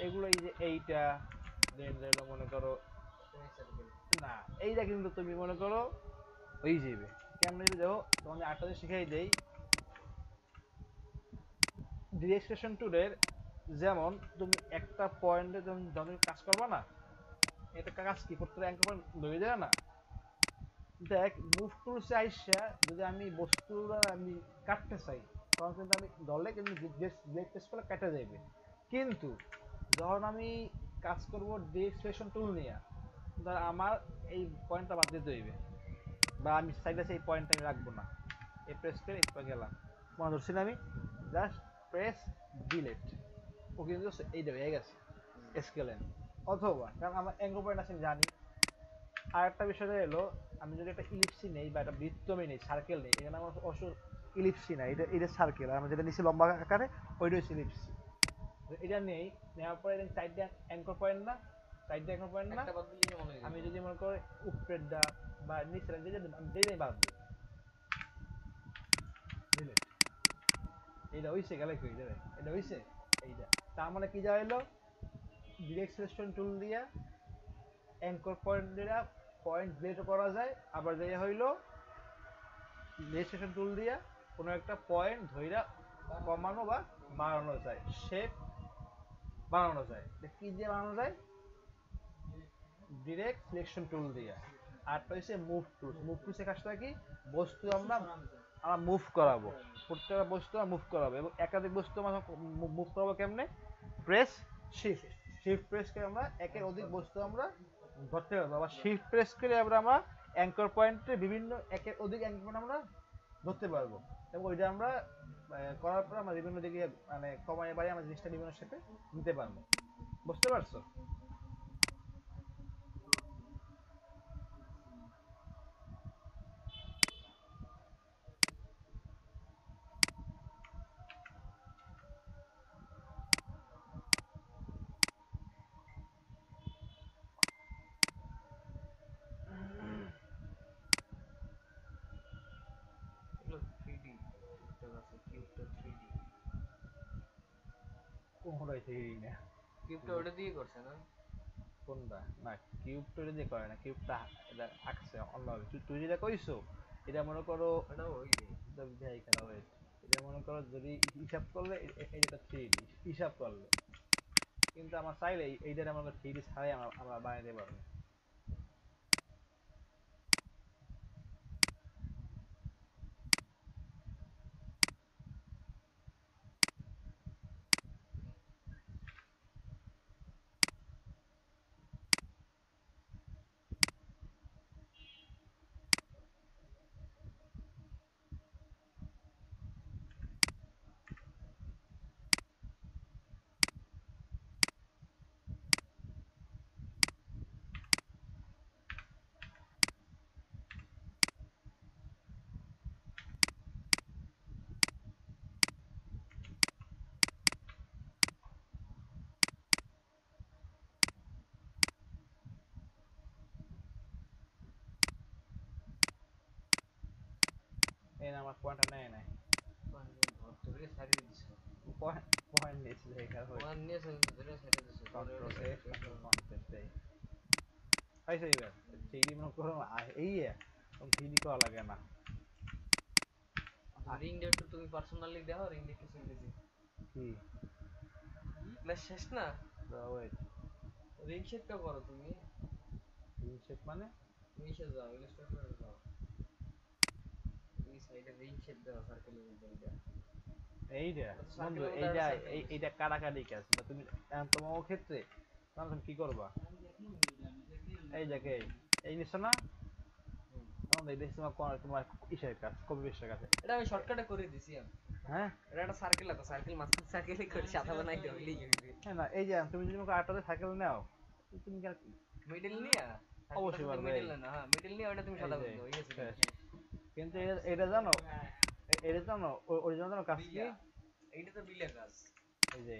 এগুলো এই যে এইটা দেন মনে করো না, এইটা কিন্তু তুমি মনে করো হয়ে যাবে কেমন দেখো, তোমাদের আটটা দিন শিখাই দেই। ডিরেকশন টুলের যেমন তুমি একটা পয়েন্টে যখন যখন কাজ করবা না, এটা কাজ কি করতে অ্যাঙ্কর পয়েন্ট ধরে যায় না, দেখ মুভ টুলসে আইসা যদি আমি বস্তুটা আমি কাটতে চাই, তখন কিন্তু আমি ধরলে কিন্তু ব্লেড প্রেস করলে কেটে যাবে। কিন্তু যখন আমি কাজ করব ডিরেকশন টুল নিয়ে, ধর আমার এই পয়েন্টটা বাদ দিতে হইবে, বা আমি সাইডে এই পয়েন্টটা আমি রাখবো না, এই প্রেস করে এই গেলাম, মনে ধরছি না আমি, জাস্ট প্রেস ডিলেট, ও কিন্তু এই দেবে হয়ে গেছে স্কেলেন। অথবা কারণ আমরা অ্যাঙ্গেল পয়েন্ট আছে আমি জানি। আর একটা বিষয় এলো, আমি যদি একটা ইলিপসি নেই বা একটা বৃত্ত আমি নেই, সার্কেল নেই, এখানে আমার অবশ্য ইলিপসি না, এটা সার্কেল, আর আমরা যেটা নিচ্ছি লম্বা আকারে ওইটা হচ্ছে ইলিপসি। এটা নেই, নেওয়ার পরে এখানে চারটা অ্যাঙ্কর পয়েন্ট না, চারটা অ্যাঙ্কর পয়েন্ট না, একটা বাদ দিলে মনে হয় আমি যদি মনে করি উপরেরটা বা নিচের যেটাই বাদ দিই, বুঝলে এইটা হইছে গেলে কি হইছে, এটা হইছে এইটা। তার মানে কি যা হইলো, ডিরেক্ট সিলেকশন টুল দিয়া অ্যাঙ্কর পয়েন্ট দিয়া পয়েন্ট ডিলিট করা যায়, আবার যে হইলো রেজিস্ট্রেশন টুল দিয়া কোনো একটা পয়েন্ট ধইরা কমানো বা বাড়ানো যায়, শেপ বানানো যায়। কি দিয়ে বানানো যায়? ডিরেক্ট সিলেকশন টুল দিয়ে। আরটা হচ্ছে মুভ টুলস। মুভ টুলসের কাজটা কি, বস্তু আমরা মুভ করাবো, প্রত্যেকটা বস্তু মুভ করাবো এবং একাধিক বস্তু আমরা মুভ করাবো কেমনে, প্রেস শিফট, শিফট প্রেস করে আমরা একের অধিক বস্তু আমরা ধরতে পারবো, আবার শিফট প্রেস করে আমরা অ্যাঙ্কর পয়েন্টে বিভিন্ন একের অধিক অ্যাঙ্কর পয়েন্ট আমরা ধরতে পারবো এবং ওইটা আমরা করার পর আমরা বিভিন্ন দিকে মানে কমায় বাড়িয়ে আমরা জিনিসটা বিভিন্ন শেপে নিতে পারবো। বুঝতে পারছো? এগুলো 3D একটা আছে কিউবটা 3D। কোনটাই থ্রি না, কিউবটা ওটা দিয়ে করছে না? কোনটা না, কিউব তো এটা দিয়ে করে না, কিউবটা এটা আঁকছে অন্যভাবে। তুই যেটা কইছো এটা মনে করো, ওটাও ওই রে। দেখাই খেলা হয়েছে, এটা মনে করো যদি হিসাব করলে এটা থ্রি হিসাব করলে, কিন্তু আমার চাইলে এইটা মনে করো থ্রি ছাড়াই আমরা বানাইতে পারবো। এই না আমার পয়েন্টটা নেয় নাই, ধরে সাইডে দিছে। পয়েন্ট পয়েন্ট নিয়েছিল এখানে হয়েছে। ওয়ান নিয়ে ধরে সাইডে দিছে। কন্ট্রোল এ কন্টেন্ট এই পাইছে এবার থ্রি মনে করো এই থ্রি করা লাগে না। রিং ডে একটু তুমি পার্সোনালি দেখো, রিং ডে একটু চিনতে দিই। কি ক্লাস শেষ না? ওয়েট, রিং শেপটা করো তুমি। শেপ মানে নিচে যাও, ইলাস্ট্রেটরে যাও। এই সাইডে রিং শেপ দাও সার্কেলের মধ্যে এটা। এইটা এটা তো বন্ধু, সার্কেলের মধ্যে এইটা একটা সার্কেল দিছে। এইটা কাটাকাটি কাজ না, তুমি তোমার ক্ষেত্রে তুমি কি করবা, এই দেখে এই নিচ্ছ না, হুম। তখন এই দেখছি তোমার ইসের কাজ, কপি পেস্টের কাছে। এটা আমি শর্টকাটে করে দিছি আমি। হ্যাঁ এটা একটা সার্কেল আছে, সার্কেল মাঝখানে সার্কেলই করে সাদা বানাই দাও, হইলেই হইবে। হ্যাঁ না, এই যে তুমি যদি আমাকে আটটাতে সাইকেল নাও, তুমি কেন, মিডল নিয়া অবশ্যই পারবে। মিডল না, হ্যাঁ মিডল নিয়ে ওটা তুমি এই সাদা যে করে দাও, এই আছে। শেষ। কিন্তু এটা জানো, এটা জানো অরিজিনাল জানো কাজ কি, বিলা, এইটা তো বিলা কাজ। এই যে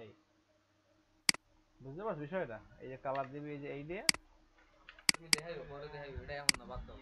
এই বুঝতে পারছো বিষয়টা, এই যে কালার দিবি, এই যে এই দিয়ে তুমি দেখাইও, পরে দেখাইও, এটা এখন না, বাদ দাও।